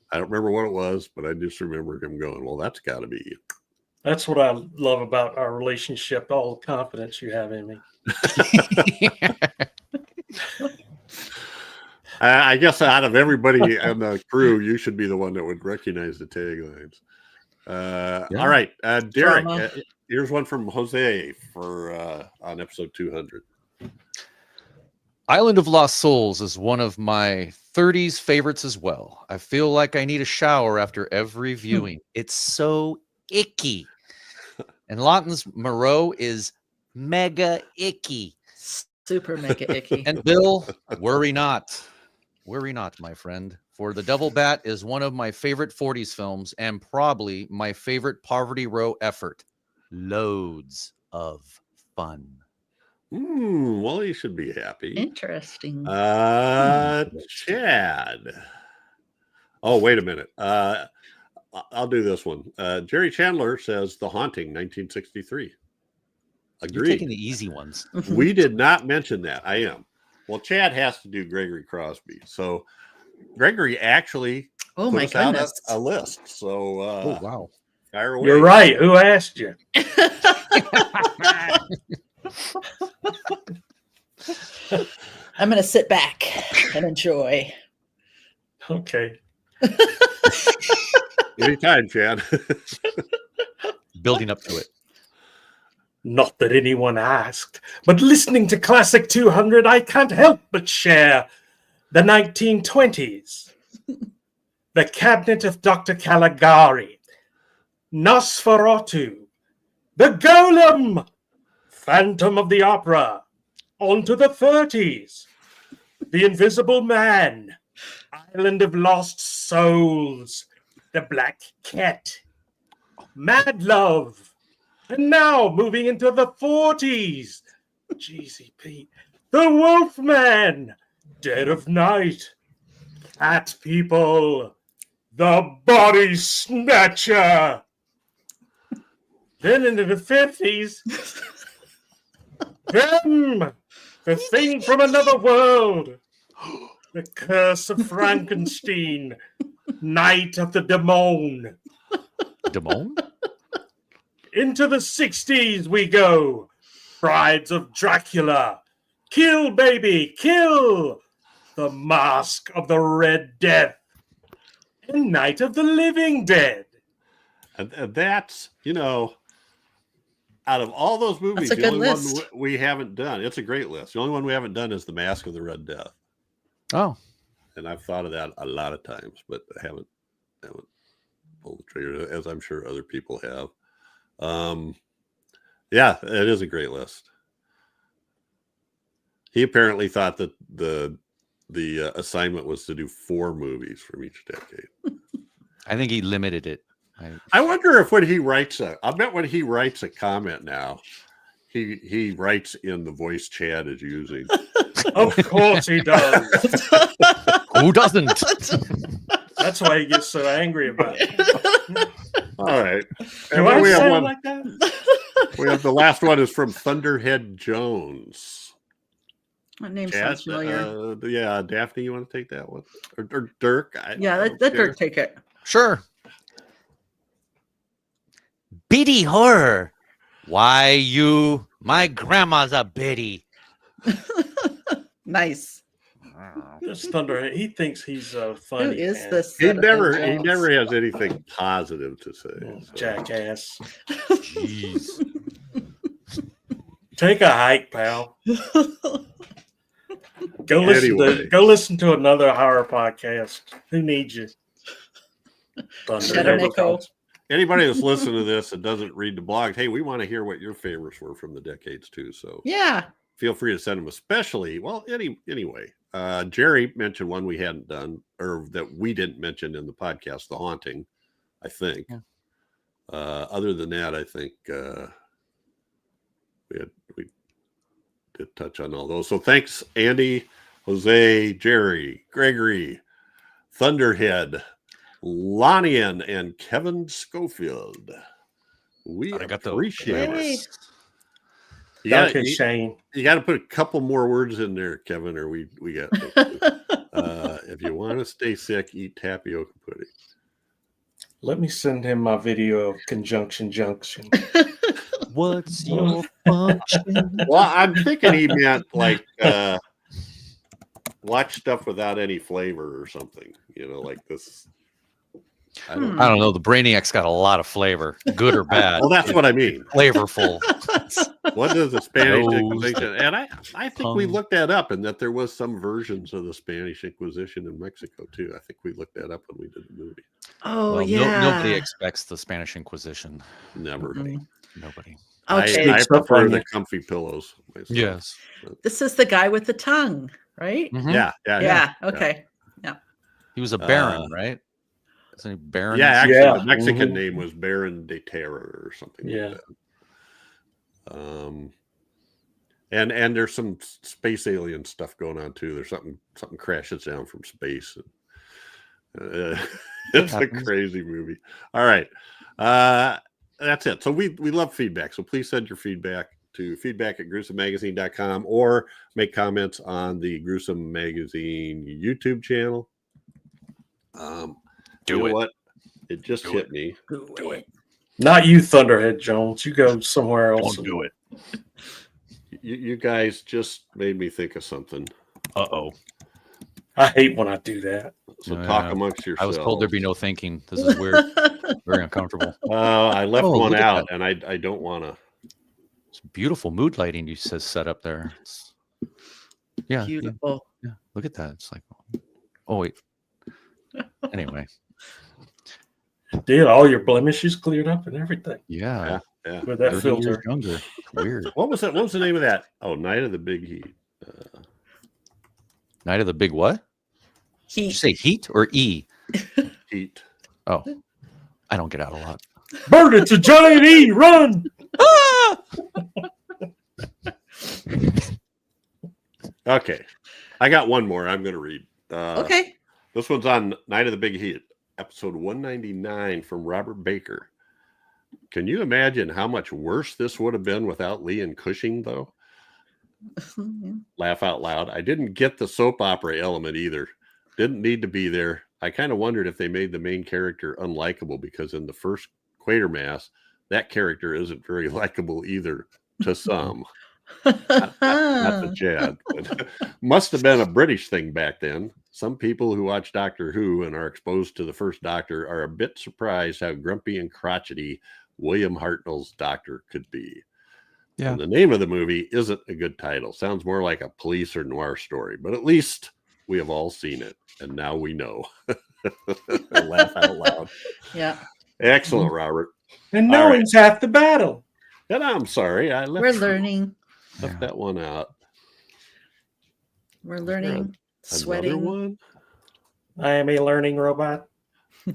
I don't remember what it was, but I just remember him going, "Well, that's got to be you." That's what I love about our relationship, all the confidence you have in me. I guess out of everybody on the crew, you should be the one that would recognize the taglines. All right, Derek. Here's one from Jose for on episode 200. Island of Lost Souls is one of my 30s favorites as well. I feel like I need a shower after every viewing. It's so icky. And Lawton's Moreau is mega icky. Super mega icky. And Bill, worry not. Worry not, my friend. For The Devil Bat is one of my favorite 40s films and probably my favorite Poverty Row effort. Loads of fun. Well, you should be happy. Interesting. Chad. Oh, wait a minute. I'll do this one. Jerry Chandler says The Haunting, 1963. You're Agreed. taking the easy ones. We did not mention that. I am. Well, Chad has to do Gregory Crosby. So Gregory actually Oh my puts out goodness. a list. So Oh, wow. fire away. You're right. Who asked you? I'm going to sit back and enjoy. Okay. Anytime, Chad. Building up to it. Not that anyone asked, but listening to Classic 200, I can't help but share the 1920s. The Cabinet of Dr. Caligari, Nosferatu, The Golem, Phantom of the Opera, on to the 30s, The Invisible Man, Island of Lost Souls, The Black Cat, Mad Love, and now moving into the 40s, Jeezy Pete, The Wolfman, Dead of Night, Cat People, The Body Snatcher. Then into the 50s, The Thing from Another World, The Curse of Frankenstein, Night of the Demon. Damone? Into the 60s we go. Brides of Dracula, Kill Baby, Kill, The Mask of the Red Death, and Night of the Living Dead. And that's, out of all those movies, That's a the good only list. one we haven't done. It's a great list. The only one we haven't done is The Mask of the Red Death. Oh. And I've thought of that a lot of times, but I haven't pulled the trigger, as I'm sure other people have. Yeah, it is a great list. He apparently thought that the assignment was to do 4 movies from each decade. I think he limited it. I wonder if when he writes I bet when he writes a comment now, he writes in the voice Chad is using. Of course he does. Who doesn't? That's why he gets so angry about it. All right. Do I sound like that? We have the last one is from Thunderhead Jones. That name Chad, sounds familiar. yeah, Daphne, you want to take that one? Or Dirk? Let Dirk take it. Sure. Biddy horror. Why you? My grandma's a biddy. Nice. This Thunderhead, he thinks he's funny. Who is man. this? He never has anything positive to say. Oh, so. jackass. Jeez. Take a hike, pal. Go Anyway. listen to another horror podcast. Who needs you? Kuroneko. Anybody that's listening to this and doesn't read the blog, hey, we want to hear what your favorites were from the decades too. So Yeah. feel free to send them, especially. Well, anyway, Jerry mentioned one we hadn't done, or that we didn't mention in the podcast, The Haunting, I think. Yeah. Other than that, I think we did touch on all those. So thanks, Andy, Jose, Jerry, Gregory, Thunderhead, Lanian, and Kevin Schofield. We appreciate it. Shane. You got to put a couple more words in there, Kevin, or we got. If you want to stay sick, eat tapioca pudding. Let me send him my video of Conjunction Junction. What's your function? Well, I'm thinking he meant like watch stuff without any flavor or something. You know, like this. I don't know. The Brainiac's got a lot of flavor, good or bad. Well, that's what I mean. Flavorful. What is the Spanish Nose, Inquisition? And I think we tongue. looked that up, and that there was some versions of the Spanish Inquisition in Mexico too. I think we looked that up when we did the movie. Oh, Well, yeah. nobody expects the Spanish Inquisition. Never. Nobody. Okay. I prefer the comfy pillows myself. Yes. This is the guy with the tongue, right? Mhm. Yeah. Okay. He was a baron, right? Isn't he Baron? Yeah, actually, Yeah. the Mexican name was Baron de Terror or something Yeah. like that. And there's some space alien stuff going on too. There's something crashes down from space. It's a crazy movie. All right. That's it. So we love feedback. So please send your feedback to feedback@gruesomemagazine.com or make comments on the Gruesome Magazine YouTube channel. You know what? It just hit me. Do it. Not you, Thunderhead Jones. You go somewhere else. Don't do it. You guys just made me think of something. Uh-oh. I hate when I do that. So talk amongst yourselves. I was told there'd be no thinking. This is weird. Very uncomfortable. I left one look at out, that. and I don't want to. It's beautiful mood lighting you says set up there. Yeah. Beautiful. Yeah. Look at that. It's like, oh wait. Anyway. Dude, all your blemishes cleared up and everything Yeah. with that 30 years filter. younger. Weird. What was it? What was the name of that? Oh, Night of the Big Heat. Night of the Big what? Did you Heat. say heat or E? Heat. Oh, I don't get out a lot. Bird, it's a giant E. Run. Okay, I got one more. I'm going to read. Okay. This one's on Night of the Big Heat, episode 199 from Robert Baker. Can you imagine how much worse this would have been without Lee and Cushing, though? Laugh out loud. I didn't get the soap opera element either. Didn't need to be there. I kind of wondered if they made the main character unlikable, because in the first Quatermass, that character isn't very likable either to some. Not to Chad. But must have been a British thing back then. Some people who watch Doctor Who and are exposed to the first Doctor are a bit surprised how grumpy and crotchety William Hartnell's Doctor could be. Yeah. And the name of the movie isn't a good title. Sounds more like a police or noir story, but at least we have all seen it, and now we know. Laugh out loud. Yeah. Excellent, Robert. And All knowing's half the battle. And I'm sorry, I We're left learning. that one out. We're learning. Another Sweating. one. I am a learning robot.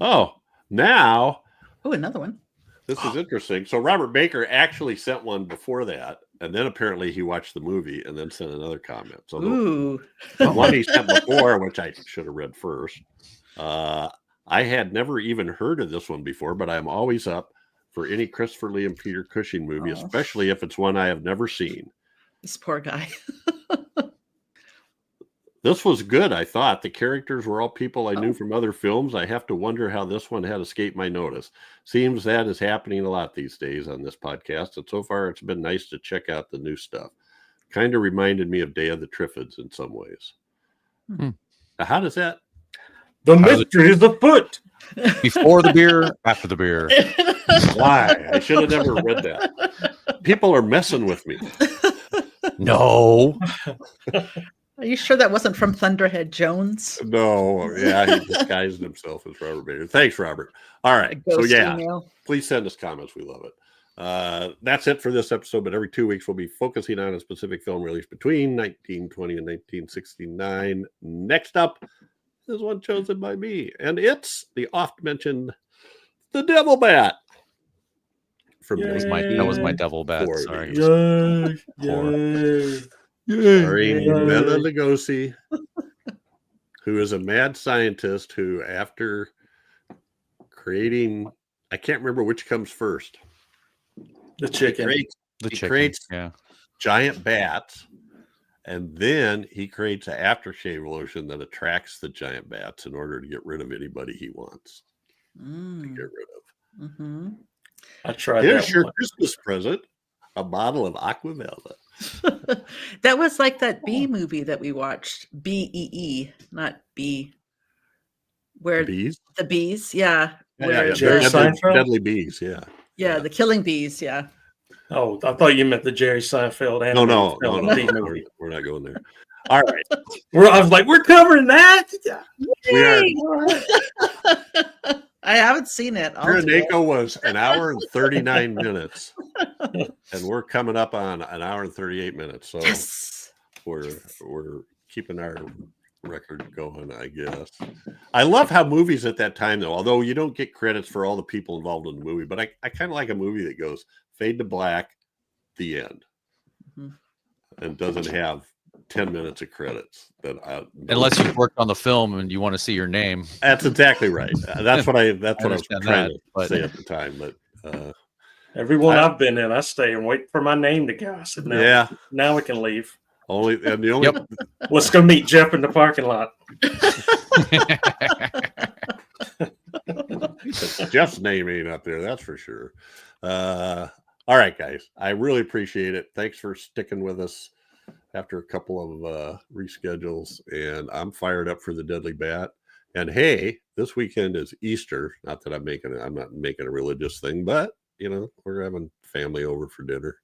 Oh, now Oh, another one. this is interesting. So Robert Baker actually sent one before that, and then apparently he watched the movie and then sent another comment. So Ooh. the one he sent before, which I should have read first, I had never even heard of this one before, but I'm always up for any Christopher Lee and Peter Cushing movie, Oh. especially if it's one I have never seen. This poor guy. This was good, I thought. The characters were all people I knew from other films. I have to wonder how this one had escaped my notice. Seems that is happening a lot these days on this podcast, and so far it's been nice to check out the new stuff. Kind of reminded me of Day of the Triffids in some ways. Now, how does that? The mystery is afoot. Before the beer, after the beer. Why? I should have never read that. People are messing with me. No. Are you sure that wasn't from Thunderhead Jones? No, yeah, he disguised himself as Robert Baker. Thanks, Robert. All right, so Ghost yeah, email. please send us comments. We love it. That's it for this episode, but every 2 weeks we'll be focusing on a specific film released between 1920 and 1969. Next up is one chosen by me, and it's the oft-mentioned The Devil Bat. From That was my devil bat. 40s. Sorry. Yay. Starring Bela Lugosi, who is a mad scientist who, after creating, I can't remember which comes first. The chicken. The He creates Yeah. giant bats, and then he creates an aftershave lotion that attracts the giant bats in order to get rid of anybody he wants to get rid of. Mm-hmm. I tried Here's that your one. Christmas present: a bottle of Aquavella. That was like that Bee movie that we watched. BEE, not B. Where Bees, the bees, yeah. Where Jerry the, Seinfeld? deadly bees, yeah. the killing bees, yeah. Oh, I thought you meant the Jerry Seinfeld animated No, film no, B movie. we're not going there. All right, I was like, we're covering that. we are. I haven't seen it. I'll do it. Kuroneko was an hour and 39 minutes, and we're coming up on an hour and 38 minutes. So Yes. we're keeping our record going, I guess. I love how movies at that time, though, although you don't get credits for all the people involved in the movie, but I kind of like a movie that goes fade to black, the end, and doesn't have 10 minutes of credits. Unless you've worked on the film and you want to see your name. That's exactly right. That's what I was understand trying that, to say at the time, but Everyone I've been in, I stay and wait for my name to go. I said, now we can leave. the only Yep. Let's go meet Jeff in the parking lot. Jeff's name ain't up there, that's for sure. All right, guys, I really appreciate it. Thanks for sticking with us after a couple of reschedules, and I'm fired up for the Deadly Bat. And hey, this weekend is Easter. Not that I'm not making a religious thing, but we're having family over for dinner.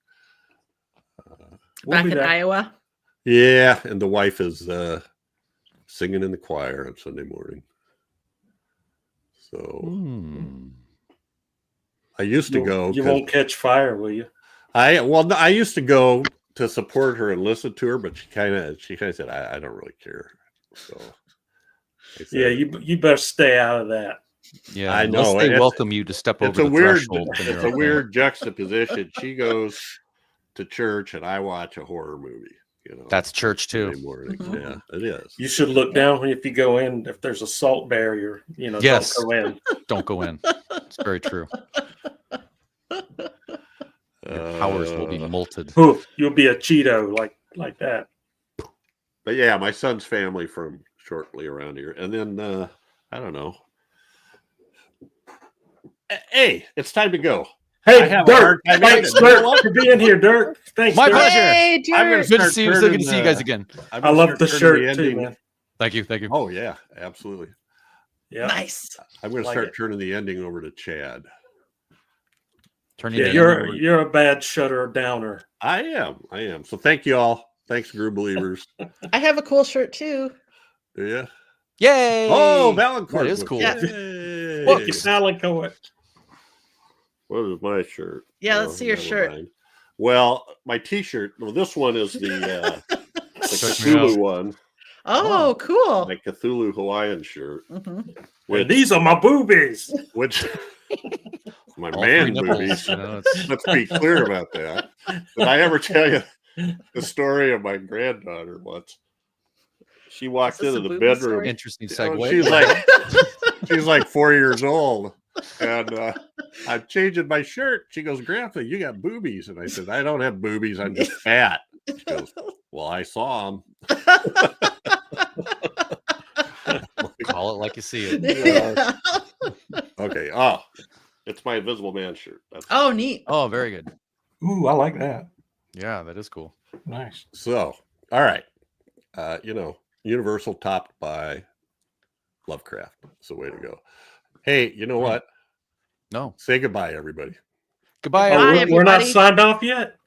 Back in Iowa. Yeah, and the wife is singing in the choir on Sunday morning. So I used to go. You won't catch fire, will you? I used to go to support her and listen to her, but she kind of said, I don't really care. So yeah, you better stay out of that. Yeah, I know. Unless they welcome you to step over the threshold. It's a weird juxtaposition. She goes to church and I watch a horror movie. That's church too. Mornings. Yeah, it is. You should look down if you go in. If there's a salt barrier, Yes. don't go in. Don't go in. It's very true. Your powers will be molted. Ooh, you'll be a Cheeto like that. But yeah, my son's family from shortly around here, and then I don't know. Hey, it's time to go. Hey, I have a Dirk, hard time thanks, even- Dirk, for being here, Dirk. Thanks, My Dirk. pleasure. Hey, I'm gonna Jared. Good to start see you. So good to turning, see you guys again. I'm I gonna love the start shirt turning too, ending- man. Thank you. Thank you. Oh yeah, absolutely. Yeah, Nice. I'm going to Like start it. turning the ending over to Chad. Turning yeah. it You're a bad shutter downer. I am. So thank you all. Thanks, Grue believers. I have a cool shirt too. Do you? Yay! Oh, Valancourt. That is cool. Yeah. Yay. Look, it's Alan Coet. What is my shirt? Yeah, let's see your never shirt. mind. Well, my T-shirt. Well, this one is the Check me out. Cthulhu one, Oh, cool. my Cthulhu Hawaiian shirt. Mhm. Well, these are my boobies. Which my All man three nipples, movies. you know, it's- Let's be clear about that. Did I ever tell you the story of my granddaughter once? She walked Is this into a the booby bedroom. story? Interesting You know, segue. she's like 4 years old, and I'm changing my shirt. She goes, "Grandpa, you got boobies," and I said, "I don't have boobies. I'm just fat." She goes, "Well, I saw them." Call it like you see it. Yeah. Okay. Oh, it's my Invisible Man shirt. That's Oh, neat. Oh, very good. Ooh, I like that. Yeah, that is cool. Nice. so. All right. Universal topped by Lovecraft. It's the way to go. Hey, you know what? No. Say goodbye, everybody. Goodbye. Oh, Bye, we're not everybody. signed off yet.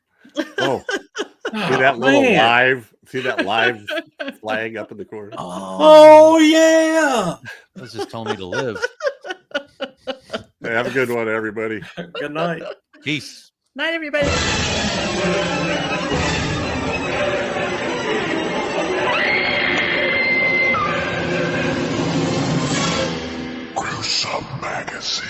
Oh, see Oh, that little man. live? See that live flag up in the corner? Oh yeah. That's just telling me to live. Hey, have a good one, everybody. Good night. Peace. Night, everybody. Gruesome Magazine.